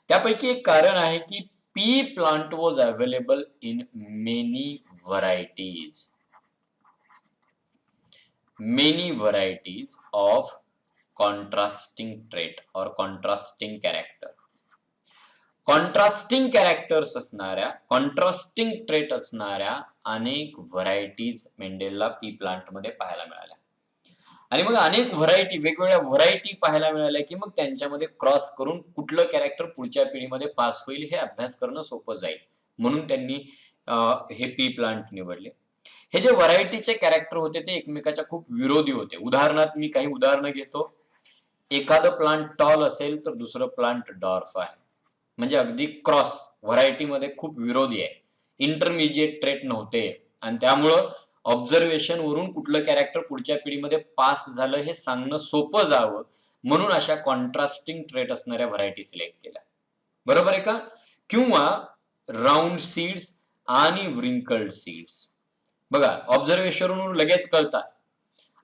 त्यापैकी एक कारण आहे की P plant was available in many varieties. Many varieties of contrasting trait और कॉन्ट्रास्टिंग कॅरेक्टर. कॉन्ट्रास्टिंग कॅरेक्टर्स असणाऱ्या, कॉन्ट्रास्टिंग ट्रेट असणाऱ्या अनेक व्हरायटीज मेंडेलला पी प्लांट मध्ये पाहायला मिळाल्या. आणि मग अनेक व्हरायटी, वेगवेगळ्या व्हरायटी पाहायला मिळाल्या की मग त्यांच्यामध्ये क्रॉस करून कुठलं कॅरेक्टर पुढच्या पिढीमध्ये पास होईल हे अभ्यास करणं सोपं जाईल, म्हणून त्यांनी हे पी प्लांट निवडले. हे जे व्हरायटीचे कॅरेक्टर होते ते एकमेकाच्या खूप विरोधी होते. उदाहरणार्थ मी काही उदाहरणं घेतो. एखादं प्लांट टॉल असेल तर दुसरं प्लांट डॉर्फ आहे. म्हणजे अगदी क्रॉस, व्हरायटीमध्ये खूप विरोधी आहे. इंटरमिजिएट ट्रेट नव्हते आणि त्यामुळं ऑब्झर्वेशन वरून कुठलं कॅरेक्टर पुढच्या पिढीमध्ये पास झालं हे सांगणं सोपं जावं म्हणून अशा कॉन्ट्रास्टिंग ट्रेट असणाऱ्या व्हरायटी सिलेक्ट केल्या. बरोबर आहे का. किंवा राऊंड सीड्स आणि व्रिंकल्ड सीड्स. बघा, ऑब्झर्वेशनवरून लगेच कळतात.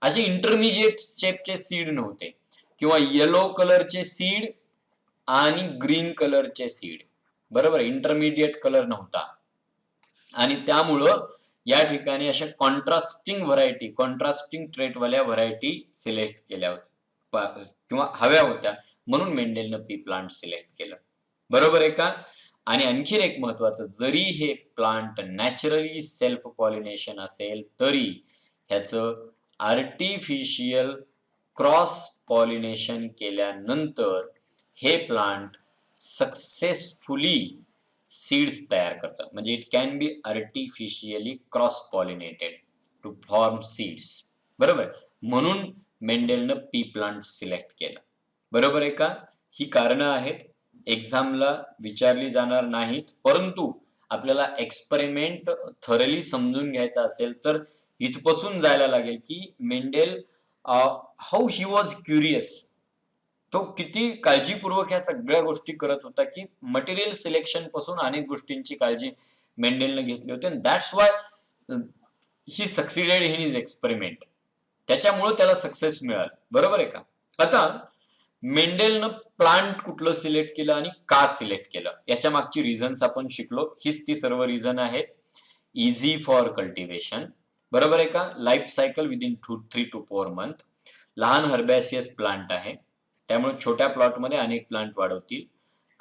असे इंटरमिजिएट शेपचे सीड नव्हते किंवा येलो कलरचे सीड आणि ग्रीन कलरचे सीड. बरोबर, इंटरमिडिएट कलर नव्हता आणि त्यामुळं या ठिकाणी अशा कॉन्ट्रास्टिंग व्हरायटी, कॉन्ट्रास्टिंग ट्रेटवाल्या व्हरायटी सिलेक्ट केल्या होत्या किंवा हव्या होत्या म्हणून मेंडेलनं पी प्लांट सिलेक्ट केलं. बरोबर आहे का. आणि आणखीन एक महत्वाचं, जरी हे प्लांट नॅचरली सेल्फ पॉलिनेशन असेल तरी ह्याचं आर्टिफिशियल क्रॉस पॉलिनेशन केल्यानंतर हे प्लांट सक्सेसफुली सीड्स तयार करतात. म्हणजे it can be artificially cross pollinated to form seeds. बरोबर, म्हणून मेंडेलनं पी प्लांट सिलेक्ट केलं. बरोबर आहे का. ही कारणं आहेत, एक्झामला विचारली जाणार नाहीत, परंतु आपल्याला एक्सपेरिमेंट थरली समजून घ्यायचा असेल तर इथपासून जायला लागेल की Mendel how he was curious. तो किती काळजीपूर्वक ह्या सगळ्या गोष्टी करत होता की मटेरियल सिलेक्शन पासून अनेक गोष्टींची काळजी मेंडेलने घेतली होती. That's why he succeeded in his experiment. त्याच्यामुळे त्याला सक्सेस मिळाली. बरोबर आहे का. आता मेंडेलनं प्लांट कुठलं सिलेक्ट केलं आणि का सिलेक्ट केलं याच्या मागची रिझन्स आपण शिकलो. हीच ती सर्व रिझन आहेत. Easy for cultivation. बरोबर आहे का. Life cycle within 3 to 4 month. लहान हर्बॅसियस प्लांट आहे त्यामुळे छोट्या प्लॉटमध्ये अनेक प्लांट वाढवतील,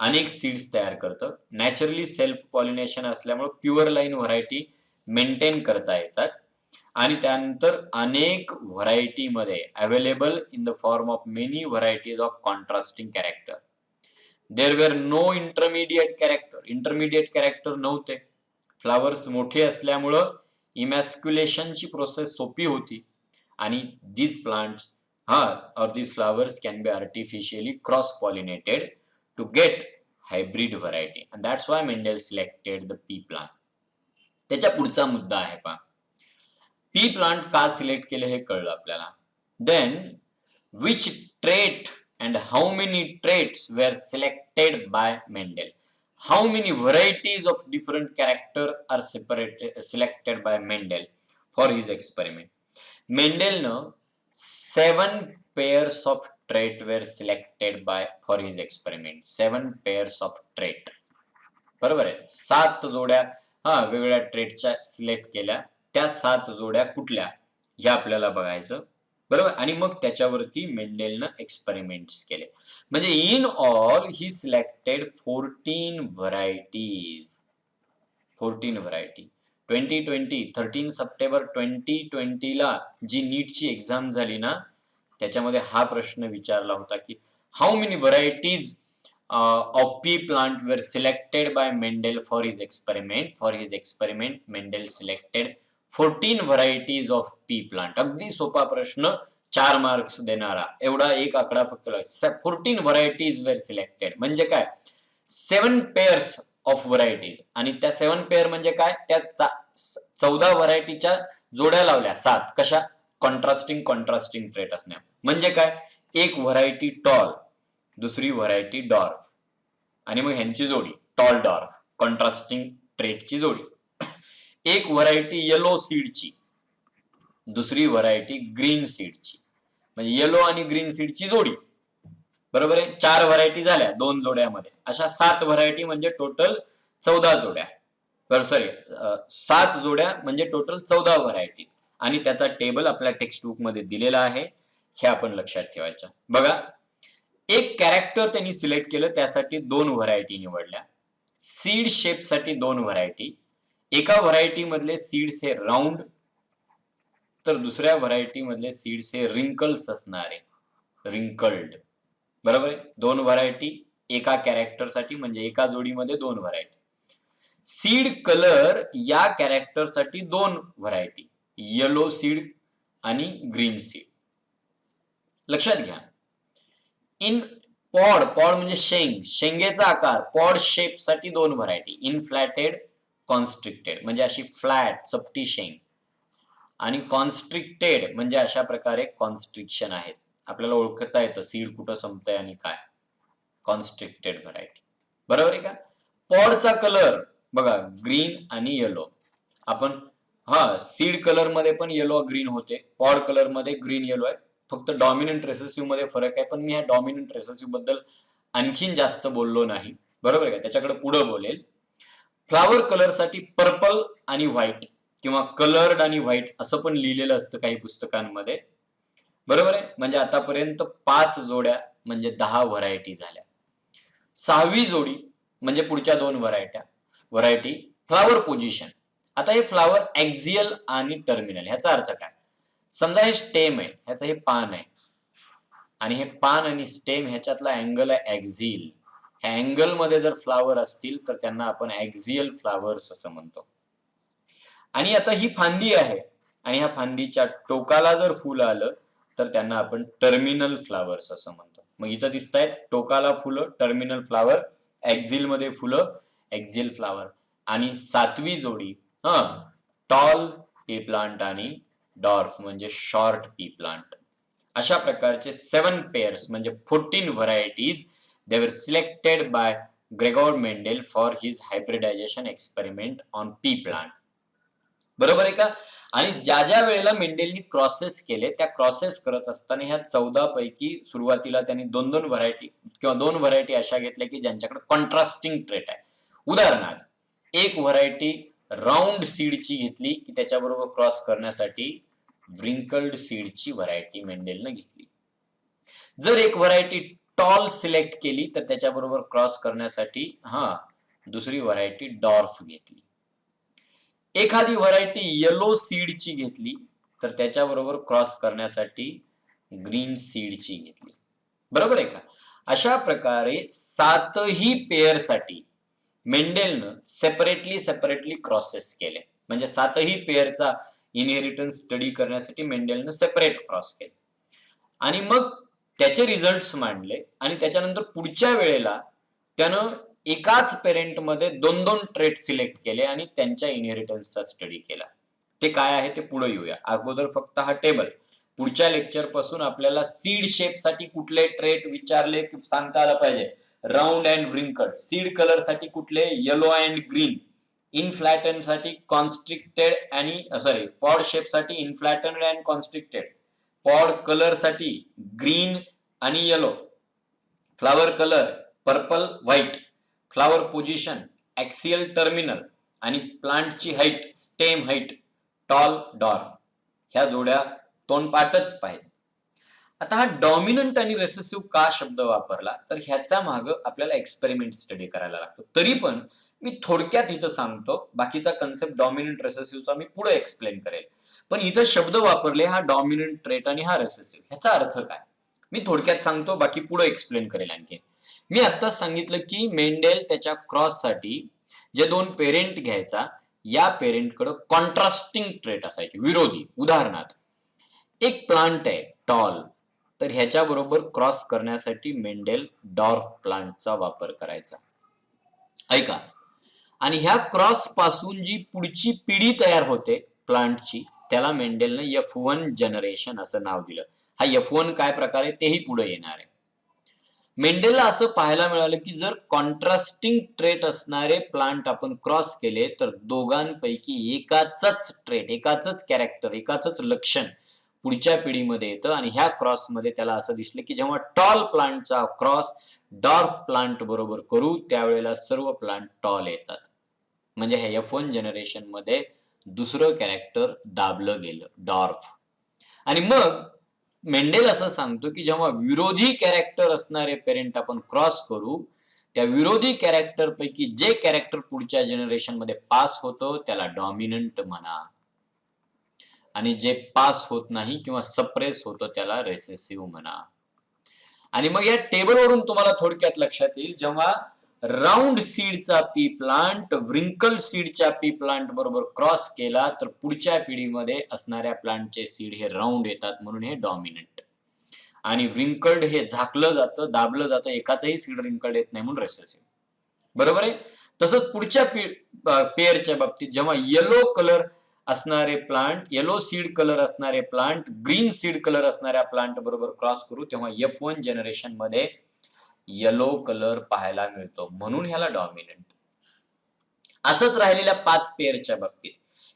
अनेक सीड्स तयार करतं. नॅचरली सेल्फ पॉलिनेशन असल्यामुळे प्युअर लाईन व्हरायटी मेंटेन करता येतात आणि त्यानंतर अनेक व्हरायटीमध्ये available in the form of many varieties of contrasting character. There were no intermediate character. Intermediate character नव्हते. फ्लावर्स मोठे असल्यामुळं इमॅस्क्युलेशनची प्रोसेस सोपी होती आणि these plants or these flowers can be artificially cross pollinated to get hybrid variety, and that's why Mendel selected the pea plant. त्याच्या पुढचा मुद्दा आहे पहा, पी प्लांट का सिलेक्ट केले हे कळलं आपल्याला. Then which trait and how many traits were selected by Mendel? How many varieties of different character are selected by Mendel for his experiment? मेंडेलनं 7 pairs of trait were selected by for his experiment. 7 pairs of trait. बरोबर आहे. 7 जोड्या वेगवेगळ्या ट्रेटच्या सिलेक्ट केल्या. त्या 7 जोड्या कुठल्या ह्या आपल्याला बघायचं. बरोबर. आणि मग त्याच्यावरती मेंडेलनं एक्सपेरिमेंट्स केले. म्हणजे in all he selected 14 varieties. 14 variety. 13 September 2020 ला जी नीटची एक्झाम झाली ना, त्याच्यामध्ये हा प्रश्न विचारला होता की how many varieties of pea plant were selected by Mendel for his experiment. For his experiment, Mendel selected 14 varieties of pea plant. अगदी सोपा प्रश्न, 4 मार्क्स देणारा. एवढा एक आकडा फक्त 14 varieties were selected. म्हणजे काय, 7 pairs of varieties. आणि त्या 7 पेअर म्हणजे काय, त्या 14 व्हरायटीच्या जोड्या लावल्या 7. कशा, कॉन्ट्रास्टिंग ट्रेट असण्या. म्हणजे काय, एक व्हरायटी टॉल, दुसरी व्हरायटी डॉर्फ, आणि मग ह्यांची जोडी टॉल डॉर्फ, कॉन्ट्रास्टिंग ट्रेटची जोडी. एक व्हरायटी येलो सीडची, दुसरी व्हरायटी ग्रीन सीडची, म्हणजे येलो आणि ग्रीन सीडची जोडी. बरोबर आहे. 4 व्हरायटी झाल्या 2 जोड्यामध्ये. अशा 7 व्हरायटी म्हणजे टोटल 14 जोड्या. बरं, सॉरी, 7 जोड्या म्हणजे टोटल 14 व्हरायटी. आणि त्याचा टेबल आपल्या टेक्स्ट बुक मध्ये दिलेला आहे, हे आपण लक्षात ठेवायचं. बघा, एक कॅरेक्टर त्यांनी सिलेक्ट केलं, त्यासाठी 2 व्हरायटी निवडल्या. सीड शेप साठी 2 व्हरायटी. एका व्हरायटी मधले सीड्स हे राऊंड, तर दुसऱ्या व्हरायटी मधले सीड्स हे रिंकल्स असणारे, रिंकल्ड. बरोबर आहे. 2 व्हरायटी एका कॅरेक्टर साठी, म्हणजे एका जोडीमध्ये 2 व्हरायटी. सीड कलर या कॅरेक्टर साठी 2 व्हरायटी, येलो सीड आणि ग्रीन सीड. लक्षात घ्या. इन पॉड म्हणजे शेंगेचा आकार, पॉड शेप साठी 2 व्हरायटी, इनफ्लॅटेड, कॉन्स्ट्रिक्टेड, म्हणजे अशी फ्लॅट चपटी शेंग, आणि कॉन्स्ट्रिक्टेड म्हणजे अशा प्रकारे कॉन्स्ट्रिक्शन आहेत. आपल्याला ओळखता येतं सीड कुठं संपतंय आणि काय. Constricted variety. बरोबर आहे का. पॉडचा कलर बघा, ग्रीन आणि येलो. आपण सीड कलर मध्ये पण येलो ग्रीन होते, पॉड कलर मध्ये ग्रीन येलो आहे. फक्त डॉमिनंट रेसेसिव्ह मध्ये फरक आहे, पण मी ह्या डॉमिनंट रेसेसिव्ह बद्दल आणखीन जास्त बोललो नाही. बरोबर आहे का, त्याच्याकडे पुढे बोलेल. फ्लावर कलर साठी पर्पल आणि व्हाईट, किंवा कलर्ड आणि व्हाईट असं पण लिहिलेलं असतं काही पुस्तकांमध्ये. बरोबर आहे. म्हणजे आतापर्यंत 5 जोड्या म्हणजे 10 व्हरायटी झाल्या. 6वी जोडी म्हणजे पुढच्या 2 व्हरायटी फ्लावर पोझिशन. आता हे फ्लावर ऍक्झियल आणि टर्मिनल, ह्याचा अर्थ काय. समजा हे स्टेम आहे, ह्याचं हे पान आहे, आणि हे पान आणि स्टेम ह्याच्यातला अँगल आहे ऍक्झियल. ह्या अँगल मध्ये जर फ्लावर असतील तर त्यांना आपण ऍक्झियल फ्लावर्स असं म्हणतो. आणि आता ही फांदी आहे, आणि ह्या फांदीच्या टोकाला जर फुल आलं तर त्यांना आपण टर्मिनल फ्लावर्स असं म्हणतो. मग इथं दिसत आहेत टोकाला फुलं, टर्मिनल फ्लावर, ऍक्झियल मध्ये फुलं, ऍक्झियल फ्लावर. आणि 7वी जोडी टॉल पी प्लांट आणि डॉर्फ म्हणजे शॉर्ट पी प्लांट. अशा प्रकारचे 7 पेअर्स म्हणजे 14 varieties they were selected by Gregor Mendel for his hybridisation experiment on P plant. बरोबर आहे का. आणि ज्या ज्या वेळेला मेंडेलनी क्रॉसेस केले, त्या क्रॉसेस करत असताना ह्या 14 पैकी सुरुवातीला त्यांनी 2 व्हरायटी किंवा 2 व्हरायटी अशा घेतल्या की ज्यांच्याकडे कॉन्ट्रास्टिंग ट्रेट आहे. उदाहरणार्थ, एक व्हरायटी राऊंड सीडची घेतली की त्याच्याबरोबर क्रॉस करण्यासाठी व्रिंकल्ड सीडची व्हरायटी मेंडेलनं घेतली. जर एक व्हरायटी टॉल सिलेक्ट केली तर त्याच्याबरोबर क्रॉस करण्यासाठी दुसरी व्हरायटी डॉर्फ घेतली. एखादी व्हरायटी येलो सीडची घेतली तर त्याच्याबरोबर क्रॉस करण्यासाठी ग्रीन सीडची घेतली. बरोबर आहे का. अशा प्रकारे 7ही पेअर साठी मेंडेलनं सेपरेटली क्रॉसेस केले. म्हणजे 7ही पेअरचा इनहेरिटन्स स्टडी करण्यासाठी मेंडेलनं सेपरेट क्रॉस केले आणि मग त्याचे रिझल्ट्स मांडले आणि त्याच्यानंतर पुढच्या वेळेला त्यानं एकाच पेरेंटमध्ये 2-2 ट्रेट सिलेक्ट केले आणि त्यांच्या इनहेरिटन्सचा स्टडी केला. ते काय आहे ते पुढे येऊया. अगोदर फक्त हा टेबल. पुढच्या लेक्चर पासून आपल्याला सीड शेप साठी कुठले ट्रेट विचारले की सांगता आलं पाहिजे. Round and wrinkled. Seed colour साठी कुठले? Yellow and green. इनफ्लॅटन साठी कॉन्स्ट्रिक्टेड आणि पॉड शेप साठी inflated and constricted. Pod colour साठी ग्रीन आणि yellow. Flower colour purple white. Flower position axial terminal आणि प्लांटची height stem height tall dwarf. ह्या जोड्या तोंडपाठच पाहिजे. आता हा डॉमिनंट आणि रेसेसिव्ह का शब्द वापरला तर ह्याचा माग आपल्याला एक्सपेरिमेंट स्टडी करायला लागतो. तरी पण मी थोडक्यात इथं सांगतो. बाकीचा कन्सेप्ट डॉमिनंट रेसेसिव्हचा मी पुढे एक्सप्लेन करेल. पण इथं शब्द वापरले हा डॉमिनंट ट्रेट आणि हा रेसेसिव्ह. ह्याचा अर्थ काय मी थोडक्यात सांगतो. बाकी पुढे एक्सप्लेन करेल आणखी. मी आता सांगितलं की मेंडेल त्याच्या क्रॉस साठी जे 2 पेरेंट घ्यायचा या पेरेंटकडे कॉन्ट्रास्टिंग ट्रेट असायचे, विरोधी. उदाहरणार्थ एक प्लांट आहे टॉल, तर ह्याच्या बरोबर क्रॉस करण्यासाठी मेंडेल डॉर्फ प्लांटचा वापर करायचा. ऐका. आणि ह्या क्रॉस पासून जी पुढची पिढी तयार होते प्लांटची त्याला मेंडेलने F1 जनरेशन असं नाव दिलं. हा F1 काय प्रकार आहे तेही पुढे येणार आहे. मेंडेलला असं पाहायला मिळालं की जर कॉन्ट्रास्टिंग ट्रेट असणारे प्लांट आपण क्रॉस केले तर दोघांपैकी एकाच ट्रेट, एकाच कॅरेक्टर, एकाच लक्षण पुढच्या पिढीमध्ये येतं. आणि ह्या क्रॉस मध्ये त्याला असं दिसलं की जेव्हा टॉल प्लांटचा क्रॉस डॉर्फ प्लांट बरोबर करू त्यावेळेला सर्व प्लांट टॉल येतात. म्हणजे ह्या F1 जनरेशन मध्ये दुसरं कॅरेक्टर दाबलं गेलं, डॉर्फ. आणि मग मेंडेल असं सांगतो की जेव्हा विरोधी कॅरेक्टर असणारे पेरेंट आपण क्रॉस करू त्या विरोधी कॅरेक्टर पैकी जे कॅरेक्टर पुढच्या जनरेशन मध्ये पास होतो त्याला डॉमिनंट म्हणा आणि जे पास होत नाही किंवा सप्रेस होतो त्याला रेसेसिव्ह म्हणा. आणि मग या टेबलवरून तुम्हाला थोडक्यात लक्षात येईल जेव्हा राऊंड सीडचा पी प्लांट व्रिंकल सीडच्या पी प्लांट बरोबर क्रॉस केला तर पुढच्या पिढीमध्ये असणाऱ्या प्लांटचे सीड हे राऊंड येतात म्हणून हे डॉमिनंट. आणि व्रिंकल्ड हे झाकलं जातं, दाबलं जातं, एकाचही सीड रिंकल्ड येत नाही म्हणून रेसेसिव्ह. बरोबर आहे. तसंच पुढच्या पेअरच्या बाबतीत जेव्हा येलो कलर असणारे प्लांट, येलो सीड कलर असणारे प्लांट ग्रीन सीड कलर असणाऱ्या प्लांट बरोबर क्रॉस करू तेव्हा F1 जनरेशन मध्ये येलो कलर पाहायला मिळतो म्हणून ह्याला डॉमिनंट. असंच राहिलेल्या 5 पेअरच्या बाबतीत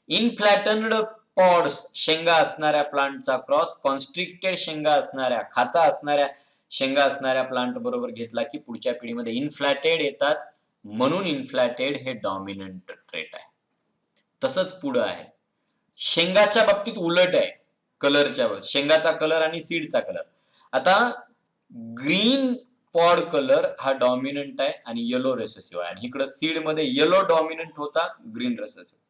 इनफ्लॅटन्ड पॉड्स शेंगा असणाऱ्या प्लांटचा क्रॉस कॉन्स्ट्रिक्टेड शेंगा असणाऱ्या, खाचा असणाऱ्या शेंगा असणाऱ्या प्लांट बरोबर घेतला की पुढच्या पिढीमध्ये इनफ्लॅटेड येतात म्हणून इनफ्लॅटेड हे डॉमिनंट ट्रेट आहे. तसंच पुढे आहे. शेंगाच्या बाबतीत उलट आहे. कलरच्या बाबतीत शेंगाचा कलर आणि सीडचा कलर. आता ग्रीन पॉड कलर हा डॉमिनंट आहे आणि येलो रेसेसिव्ह आहे. आणि इकडे सीड मध्ये येलो डॉमिनंट होता, ग्रीन रेसेसिव्ह.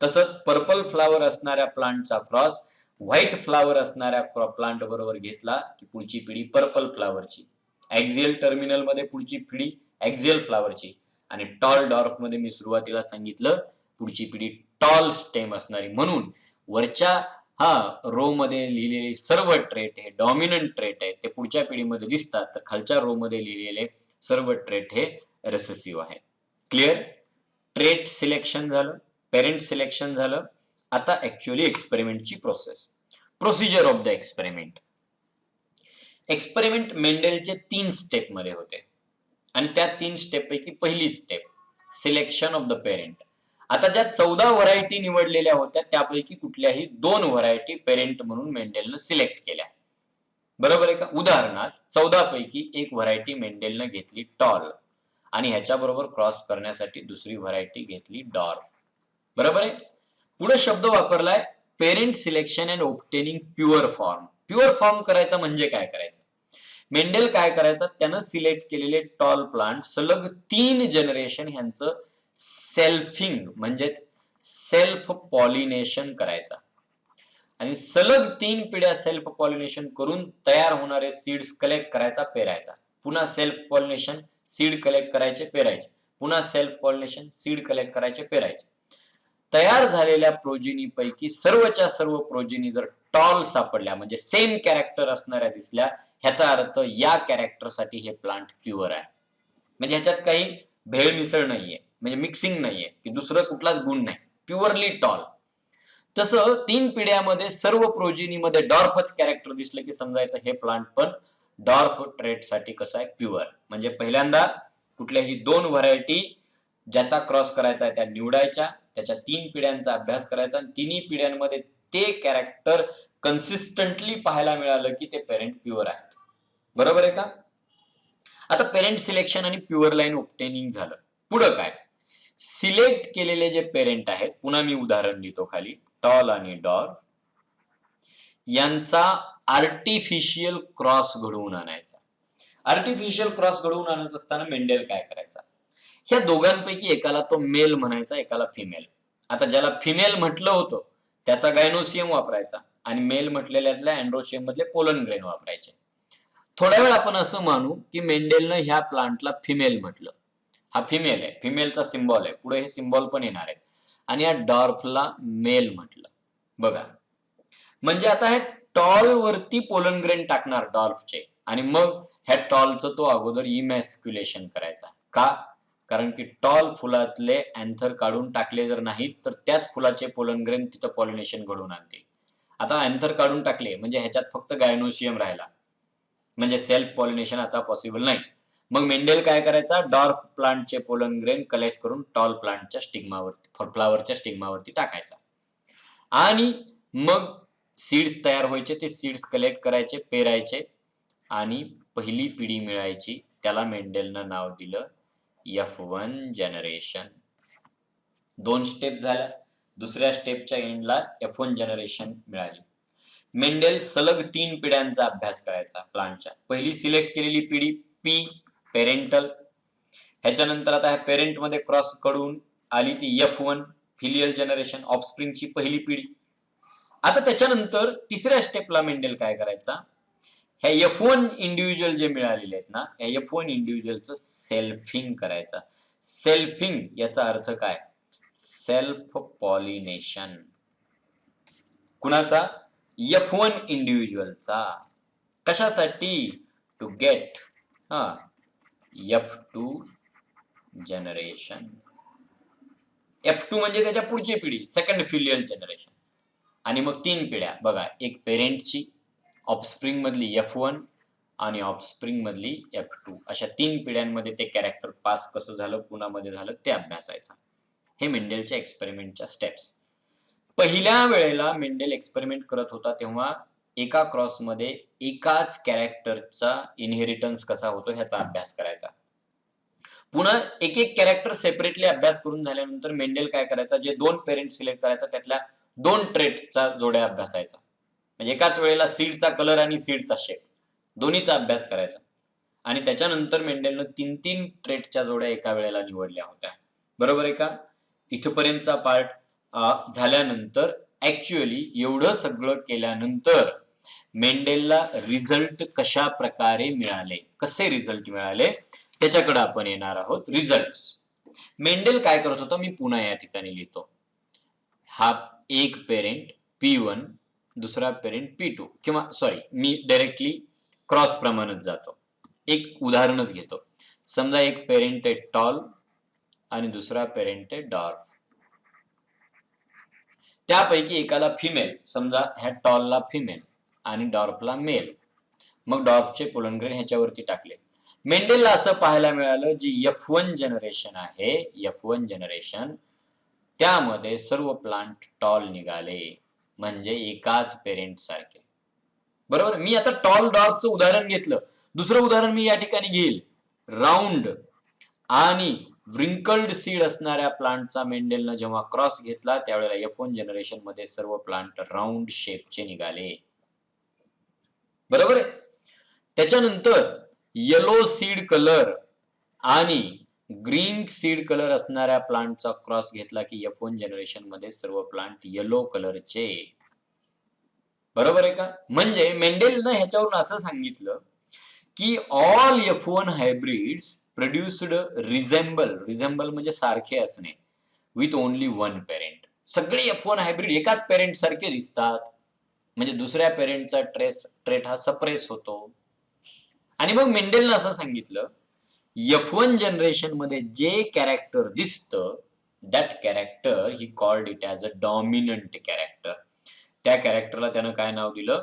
तसंच पर्पल फ्लावर असणाऱ्या प्लांटचा क्रॉस व्हाईट फ्लावर असणाऱ्या प्लांट बरोबर घेतला की पुढची पिढी पर्पल फ्लावरची. ऍक्सियल टर्मिनल मध्ये पुढची पिढी ऍक्सियल फ्लावरची. आणि टॉल डॉर्फ मध्ये मी सुरुवातीला सांगितलं पुढची पिढी टॉल स्टेम असणारी. म्हणून वरच्या रो मध्ये लिहिलेले सर्व ट्रेट हे डॉमिनंट ट्रेट आहे ते पुढच्या पिढीमध्ये दिसतात, तर खालच्या रो मध्ये लिहिलेले सर्व ट्रेट हे रेसेसिव्ह आहे. क्लिअर. ट्रेट सिलेक्शन झालं, पेरेंट सिलेक्शन झालं. आता ऍक्च्युअली एक्सपेरिमेंटची procedure of the experiment. Experiment मेंडेलचे 3 स्टेप मध्ये होते आणि त्या 3 स्टेप पैकी पहिली step selection of the parent. आता ज्या 14 व्हरायटी निवडलेल्या होत्या त्यापैकी कुठल्याही 2 व्हरायटी पेरेंट म्हणून मेंडेलनं सिलेक्ट केल्या. बरोबर आहे का. उदाहरणार्थ 14 पैकी एक व्हरायटी मेंडेलनं घेतली टॉल आणि ह्याच्या बरोबर क्रॉस करण्यासाठी दुसरी व्हरायटी घेतली डॉर्फ. बरोबर आहे. पुढे शब्द वापरलाय parent selection and obtaining pure form. Pure form करायचा म्हणजे काय करायचं. मेंडेल काय करायचं त्यानं सिलेक्ट केलेले टॉल प्लांट सलग 3 जनरेशन ह्यांचं सेल्फिंग म्हणजेच सेल्फ पॉलिनेशन करायचा आणि सलग 3 पिढ्या सेल्फ पॉलिनेशन करून तयार होणारे सीड्स कलेक्ट करायचा, पेरायचा. पुन्हा सेल्फ पॉलिनेशन, सीड कलेक्ट करायचे, पेरायचे. पुन्हा सेल्फ पॉलिनेशन, सीड कलेक्ट करायचे, पेरायचे. तयार झालेल्या प्रोजिनीपैकी सर्वच्या सर्व प्रोजिनी जर टॉल सापडल्या म्हणजे सेम कॅरेक्टर असणाऱ्या दिसल्या, ह्याचा अर्थ या कॅरेक्टरसाठी हे प्लांट प्युअर आहे. म्हणजे ह्याच्यात काही भेळ मिसळ नाहीये, म्हणजे मिक्सिंग नाहीये की दुसरं कुठलाच गुण नाही, प्युअरली टॉल. तसं 3 पिढ्यामध्ये सर्व प्रोजिनीमध्ये डॉर्फच कॅरेक्टर दिसलं की समजायचं हे प्लांट पण डॉर्फ ट्रेट साठी कसं आहे, प्युअर. म्हणजे पहिल्यांदा कुठल्याही 2 व्हरायटी ज्याचा क्रॉस करायचा आहे त्या निवडायच्या, त्याच्या 3 पिढ्यांचा अभ्यास करायचा आणि तिन्ही पिढ्यांमध्ये ते कॅरेक्टर कन्सिस्टंटली पाहायला मिळालं की ते पेरेंट प्युअर आहेत. बरोबर आहे का? आता पेरेंट सिलेक्शन आणि प्युअर लाईन ऑब्टेनिंग झालं. पुढं काय? सिलेक्ट केलेले जे पेरेंट आहेत, पुन्हा मी उदाहरण देतो खाली, टॉल आणि डॉर्फ यांचा आर्टिफिशियल क्रॉस घडवून आणायचा. आर्टिफिशियल क्रॉस घडवून आणायचा असताना मेंडेल काय करायचा? ह्या दोघांपैकी एकाला तो मेल म्हणायचा, एकाला फिमेल. आता ज्याला फिमेल म्हटलं होतं त्याचा गायनोसियम वापरायचा आणि मेल म्हटलेल्यातल्या अँड्रोसियम मधले पोलन ग्रेन वापरायचे. थोड्या वेळ आपण असं मानू की मेंडेलनं ह्या प्लांटला फिमेल म्हटलं, हा फिमेल आहे, फिमेलचा सिम्बॉल आहे, पुढे हे सिम्बॉल पण येणार आहे, आणि या डॉर्फला मेल म्हटलं. बघा, म्हणजे आता हे टॉल वरती पोलन ग्रेन टाकणार डॉर्फचे आणि मग ह्या टॉलचं तो अगोदर इमॅस्क्युलेशन करायचा. का? कारण की टॉल फुलातले अँथर काढून टाकले जर नाहीत तर त्याच फुलाचे पोलन ग्रेन तिथं पॉलिनेशन घडवून आणतील. आता अँथर काढून टाकले म्हणजे ह्याच्यात फक्त गायनोसियम राहिला, म्हणजे सेल्फ पॉलिनेशन आता पॉसिबल नाही. मग मेंडेल काय करायचा? डॉर्फ प्लांटचे पोलन ग्रेन कलेक्ट करून टॉल प्लांटच्या स्टिग्मावरती, फ्लावरच्या स्टिग्मावरती टाकायचा आणि मग सीड्स तयार व्हायचे, ते सीड्स कलेक्ट करायचे, पेरायचे आणि पहिली पिढी मिळायची. त्याला मेंडेलनं नाव दिलं F1 जनरेशन. 2 स्टेप झाल्या, दुसऱ्या स्टेपच्या एंडला F1 जनरेशन मिळाली. मेंडेल सलग 3 पिढ्यांचा अभ्यास करायचा प्लांटच्या. पहिली सिलेक्ट केलेली पिढी पी, पेरेंटल. ह्याच्यानंतर आता ह्या पेरेंट मध्ये क्रॉस कडून आली ती F1 फिलियल जनरेशन, ऑफस्प्रिंगची पहिली पिढी. आता त्याच्यानंतर तिसऱ्या स्टेपला मेंडेल काय करायचा? ह्या F1 इंडिव्हिज्युअल जे मिळालेले आहेत ना, ह्या F1 इंडिव्हिज्युअलचं सेल्फिंग करायचा. सेल्फिंग याचा अर्थ काय? Self pollination. कुणाचा? F1 इंडिव्हिज्युअलचा. कशासाठी? To get F2 generation. F2 म्हणजे त्याच्या पुढची पिढी, सेकंड फिलियल जनरेशन. आणि मग 3 पिढ्या बघा, एक पेरेंटची, ऑफस्प्रिंग मधली F1 आणि ऑफस्प्रिंग मधली F2, अशा 3 पिढ्यांमध्ये ते कॅरेक्टर पास कसं झालं, कुणामध्ये झालं ते अभ्यासायचं. हे मेंडेलच्या एक्सपेरिमेंटच्या स्टेप्स. पहिल्या वेळेला मेंडेल एक्सपेरिमेंट करत होता तेव्हा एका क्रॉसमध्ये एकाच कॅरेक्टरचा इनहेरिटन्स कसा होतो ह्याचा अभ्यास करायचा. पुन्हा एक एक कॅरेक्टर सेपरेटली अभ्यास करून झाल्यानंतर मेंडेल काय करायचा? जे 2 पेरेंट सिलेक्ट करायचा त्यातल्या 2 ट्रेटचा जोड्या अभ्यासायचा. म्हणजे एकाच वेळेला सीडचा कलर आणि सीडचा शेप दोन्हीचा अभ्यास करायचा. आणि त्याच्यानंतर मेंडेलनं 3-3 ट्रेटच्या जोड्या एका वेळेला निवडल्या होत्या. बरोबर आहे का? इथपर्यंतचा पार्ट झाल्यानंतर ऍक्च्युअली एवढं सगळं केल्यानंतर मेंडेलला रिझल्ट कशा प्रकारे मिळाले, कसे रिझल्ट मिळाले त्याच्याकडे आपण येणार आहोत. रिझल्ट्स. मेंडेल काय करत होता? मी पुन्हा या ठिकाणी लिहितो. हा एक पेरेंट P1, दुसरा पेरेंट P2, किंवा सॉरी मी डायरेक्टली क्रॉस प्रमाणच जातो. एक उदाहरणच घेतो. समजा एक पेरेंट आहे टॉल आणि दुसरा पेरेंट आहे डॉर्फ. त्यापैकी एकाला फिमेल, समजा ह्या टॉलला फिमेल आणि डॉर्फला मेल. मग डॉर्फचे पोलन ग्रेन ह्याच्यावरती टाकले. मेंडेलला असं पाहायला मिळालं जी F1 जनरेशन आहे, F1 जनरेशन, त्यामध्ये सर्व प्लांट टॉल निघाले, म्हणजे एकाच पेरेंट सारखे. बरोबर? मी आता टॉल डॉर्फचं उदाहरण घेतलं. दुसरं उदाहरण मी या ठिकाणी घेईल. राऊंड आणि व्रिंकल्ड सीड असणाऱ्या प्लांटचा मेंडेलनं जेव्हा क्रॉस घेतला त्यावेळेला F1 जनरेशन मध्ये सर्व प्लांट राऊंड शेपचे निघाले. बरोबर आहे? त्याच्यानंतर येलो सीड कलर आणि ग्रीन सीड कलर असणाऱ्या प्लांटचा क्रॉस घेतला की F1 जनरेशन मध्ये सर्व प्लांट येलो कलरचे. बरोबर आहे का? म्हणजे मेंडेलनं ह्याच्यावरून असं सांगितलं की ऑल F1 हायब्रिड्स प्रोड्युस्ड रिझेंबल म्हणजे सारखे असणे विथ ओनली वन पेरेंट. सगळे F1 हायब्रिड एकाच पेरेंट सारखे दिसतात, म्हणजे दुसऱ्या पेरेंटचा ट्रेट हा सप्रेस होतो. आणि मग मेंडेलनं असं सांगितलं, F1 जनरेशन मध्ये जे कॅरेक्टर दिसतं that character he called it as a dominant character. त्या कॅरेक्टरला त्यानं काय नाव दिलं?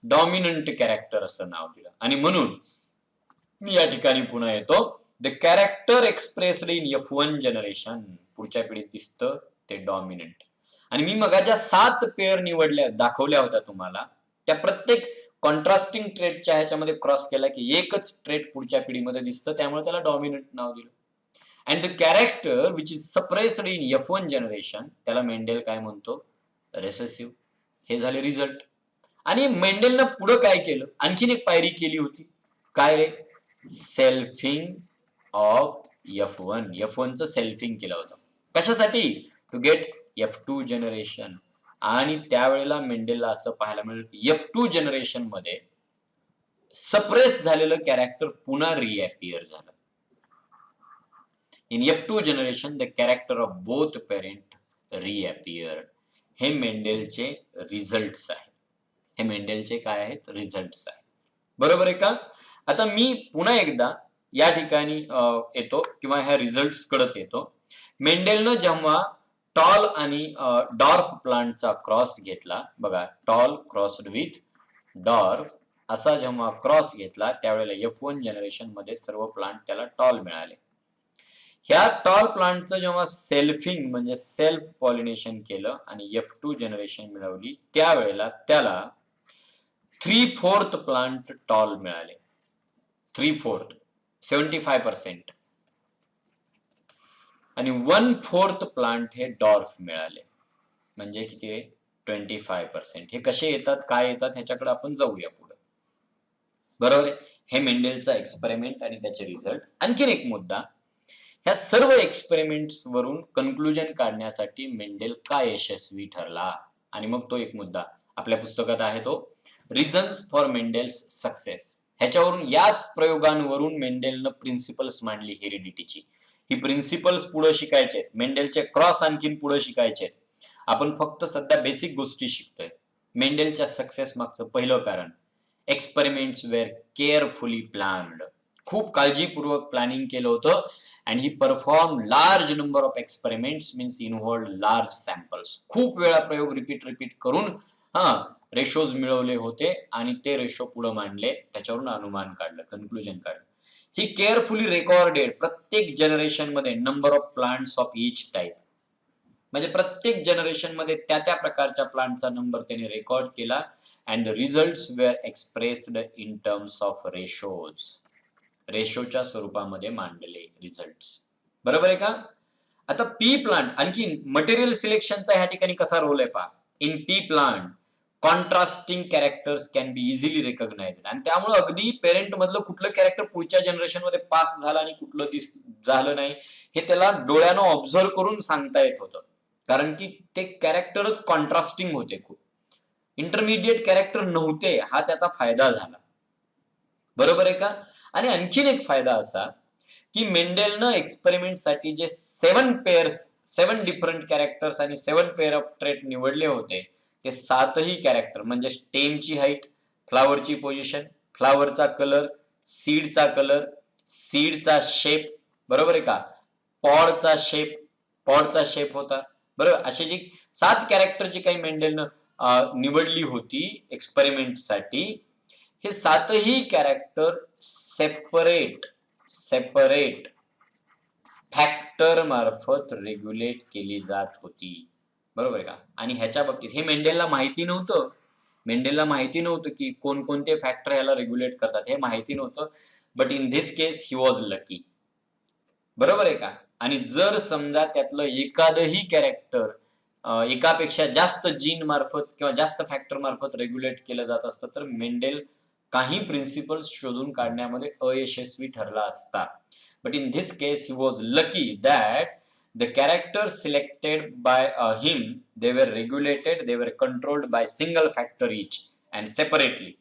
डॉमिनंट कॅरेक्टर असं नाव दिलं. आणि म्हणून मी या ठिकाणी पुन्हा येतो, the character expressed in F1 generation, पुढच्या पिढीत दिसतं ते डॉमिनंट. आणि मी मगाच्या 7 पेअर निवडल्या दाखवल्या होत्या तुम्हाला, त्या प्रत्येक कॉन्ट्रास्टिंग ट्रेटच्या ह्याच्यामध्ये क्रॉस केला की एकच ट्रेट पुढच्या पिढीमध्ये दिसतं, त्यामुळे त्याला डॉमिनंट नाव दिलं. And the character which is suppressed in F1 generation, त्याला मेंडेल काय म्हणतो? रेसेसिव्ह. हे झाले रिझल्ट. आणि मेंडेलनं पुढं काय केलं? आणखीन एक पायरी केली होती. काय रे? सेल्फिंग ऑफ F1 चं सेल्फिंग केलं होतं. कशासाठी? To get F2 generation. आणि त्यावेळेला मेंडेलला असं पाहायला मिळेल की F2 जनरेशन मध्ये सप्रेस झालेलं कॅरेक्टर पुन्हा रिअपियर झालं. In F2 generation the character of both parent reappeared. हे मेंडेलचे रिझल्ट्स आहेत. हे मेंडेलचे काय आहेत? रिझल्ट्स आहेत. बरोबर आहे का? आता मी पुन्हा एकदा या ठिकाणी येतो किंवा ह्या रिझल्ट्स कडेच येतो. मेंडेलनं जेव्हा टॉल आणि डॉर्फ प्लांटचा क्रॉस घेतला, बघा, टॉल क्रॉस्ड विथ डॉर्फ असा जेव्हा क्रॉस घेतला त्यावेळेला F1 जनरेशन मध्ये सर्व प्लांट त्याला टॉल मिळाले. ह्या टॉल प्लांटचं जेव्हा सेल्फिंग म्हणजे सेल्फ पॉलिनेशन केलं आणि F2 जनरेशन मिळवली, त्यावेळेला त्याला 3/4 प्लांट टॉल मिळाले. 3/4 75%. आणि 1/4 प्लांट हे डॉर्फ मिळाले. म्हणजे किती रे? 25%. हे कसे येतात, काय येतात, ह्याच्याकडे आपण जाऊया पुढे. बरोबर आहे? हे मेंडेलचा एक्सपेरिमेंट आणि त्याचे रिझल्ट. आणखीन एक मुद्दा, ह्या सर्व एक्सपेरिमेंट्स वरून कन्क्लुजन काढण्यासाठी मेंडेल का यशस्वी ठरला? आणि मग तो एक मुद्दा आपल्या पुस्तकात आहे, तो रिझन्स फॉर मेंडेल्स सक्सेस. ह्याच्यावरून, याच प्रयोगांवरून मेंडेलनं प्रिन्सिपल्स मांडली हेरिडिटीची. ही प्रिन्सिपल्स पुढे शिकायचे, मेंडेलचे क्रॉस आणखीन पुढे शिकायचे. आपण फक्त सध्या बेसिक गोष्टी शिकतोय. मेंडेलच्या सक्सेस मागचं पहिलं कारण, एक्सपेरिमेंट्स वेर केअरफुली प्लॅन्ड. खूप काळजीपूर्वक प्लॅनिंग केलं होतं. And he perform large number of experiments means involved large samples. खूप वेळा प्रयोग रिपीट करून रेशोज मिळवले होते आणि ते रेशो पुढे मांडले, त्याच्यावरून अनुमान काढलं, कन्क्लुजन काढलं. ही केअरफुली रेकॉर्डेड प्रत्येक जनरेशन मध्ये number of plants of each type, म्हणजे प्रत्येक जनरेशन मध्ये त्या त्या प्रकारच्या प्लांटचा नंबर त्याने रेकॉर्ड केला. And the results were expressed in terms of ratios. रेशोच्या स्वरूपामध्ये मांडले रिझल्ट्स. बरोबर आहे का? आता पी प्लांट, आणखी मटेरियल सिलेक्शनचा ह्या ठिकाणी कसा रोल आहे पहा. In pea plant contrasting characters can be easily recognised. आणि त्यामुळे अगदी पेरेंट मधलं कुठलं कॅरेक्टर पुढच्या जनरेशन मध्ये पास झालं आणि कुठलं झालं नाही हे त्याला डोळ्यानं ऑब्झर्व करून सांगता येत होतं, कारण की ते कॅरेक्टरच कॉन्ट्रास्टिंग होते. खूप इंटरमिडिएट कॅरेक्टर नव्हते, हा त्याचा फायदा झाला. बरोबर आहे का? आणि आणखीन एक फायदा असा की मेंडेलनं एक्सपेरिमेंट साठी जे 7 डिफरंट कॅरेक्टर्स आणि 7 पेअर ऑफ ट्रेट निवडले होते, ते 7ही कॅरेक्टर म्हणजे स्टेमची हाईट, फ्लावरची पोझिशन, फ्लावरचा कलर, सीडचा कलर, सीडचा शेप, बरोबर आहे का, पॉडचा शेप होता. बरोबर, अशी जी 7 कॅरेक्टर जी काही मेंडेलनं निवडली होती एक्सपेरिमेंट साठी, हे 7ही कॅरेक्टर सेपरेट फॅक्टर मार्फत रेग्युलेट केली जात होती. बरोबर आहे का? आणि ह्याच्या बाबतीत हे मेंडेलला माहिती नव्हतं की कोणकोणते फॅक्टर ह्याला रेग्युलेट करतात, हे माहिती नव्हतं. But in this case he was lucky. बरोबर आहे का? आणि जर समजा त्यातलं एखादही कॅरेक्टर एकापेक्षा जास्त जीन मार्फत किंवा जास्त फॅक्टर मार्फत रेग्युलेट केलं जात असतं, तर मेंडेल काही प्रिन्सिपल्स शोधून काढण्यामध्ये अयशस्वी ठरला असता. But in this case, he was lucky that the characters selected by him, they were regulated, they were controlled by single factor each and separately.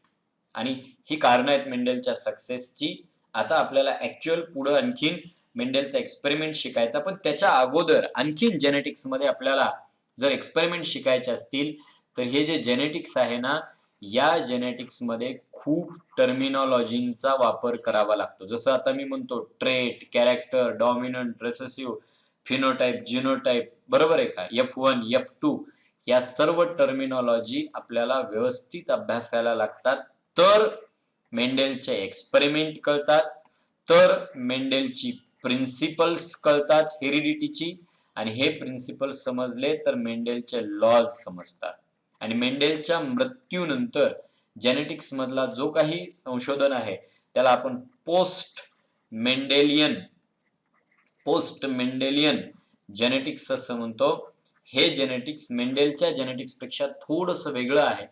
आणि ही कारणं आहेत मेंडेलच्या सक्सेसची. आता आपल्याला ॲक्चुअल पुढं आणखीन मेंडेलचा एक्सपेरिमेंट शिकायचा, पण त्याच्या अगोदर आणखीन जेनेटिक्समध्ये आपल्याला जर एक्सपेरिमेंट शिकायचे असतील, तर हे जे जेनेटिक्स आहे ना, या जेनेटिक्समध्ये खूप टर्मिनॉलॉजींचा वापर करावा लागतो. जसं आता मी म्हणतो trait, character, dominant, recessive, phenotype, genotype, बरोबर आहे का? F1, F2 या सर्व टर्मिनॉलॉजी आपल्याला व्यवस्थित अभ्यासायला लागतात. तर मेंडेलचे एक्सपेरिमेंट कळतात, तर मेंडेलची प्रिन्सिपल्स कळतात हेरिडिटीची, आणि हे प्रिन्सिपल्स समजले तर मेंडेलचे लॉज समजतात. आणि मेंडेलच्या मृत्यूनंतर जेनेटिक्स मधला जो काही संशोधन आहे त्याला आपण पोस्ट मेंडेलियन जेनेटिक्स असं म्हणतो. हे जेनेटिक्स मेंडेलच्या जेनेटिक्स पेक्षा थोडंसं वेगळं आहे,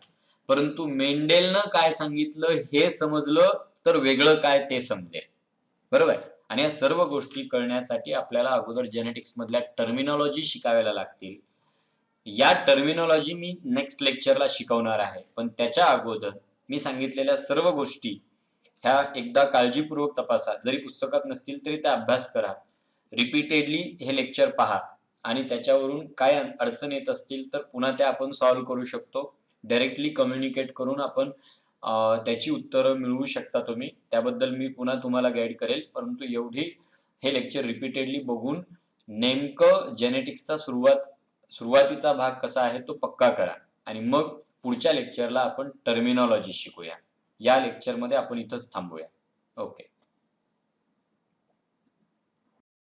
परंतु मेंडेलनं काय सांगितलं हे समजलं तर वेगळं काय ते समजेल, बरोबर आहे. आणि या सर्व गोष्टी कळण्यासाठी आपल्याला अगोदर जेनेटिक्स मधल्या टर्मिनॉलॉजी शिकाव्या लागतील. या टर्मिनॉलॉजी मी नेक्स्ट लेक्चरला शिकवणार आहे, पण त्याच्या अगोदर मी सांगितलेल्या सर्व गोष्टी ह्या एकदा काळजीपूर्वक तपासा. जरी पुस्तकात नसतील तरी त्या अभ्यास करा. रिपीटेडली हे लेक्चर पहा आणि त्याच्यावरून काय अडचण येत असतील तर पुन्हा त्या आपण सॉल्व्ह करू शकतो. डायरेक्टली कम्युनिकेट करून आपण त्याची उत्तरं मिळवू शकता तुम्ही. त्याबद्दल मी पुन्हा तुम्हाला गाईड करेल, परंतु एवढी हे लेक्चर रिपीटेडली बघून नेमकं जेनेटिक्सचा सुरुवातीचा भाग कसा आहे तो पक्का करा आणि मग पुढच्या लेक्चरला आपण टर्मिनॉलॉजी शिकूया. या लेक्चरमध्ये आपण इथंच थांबूया. ओके.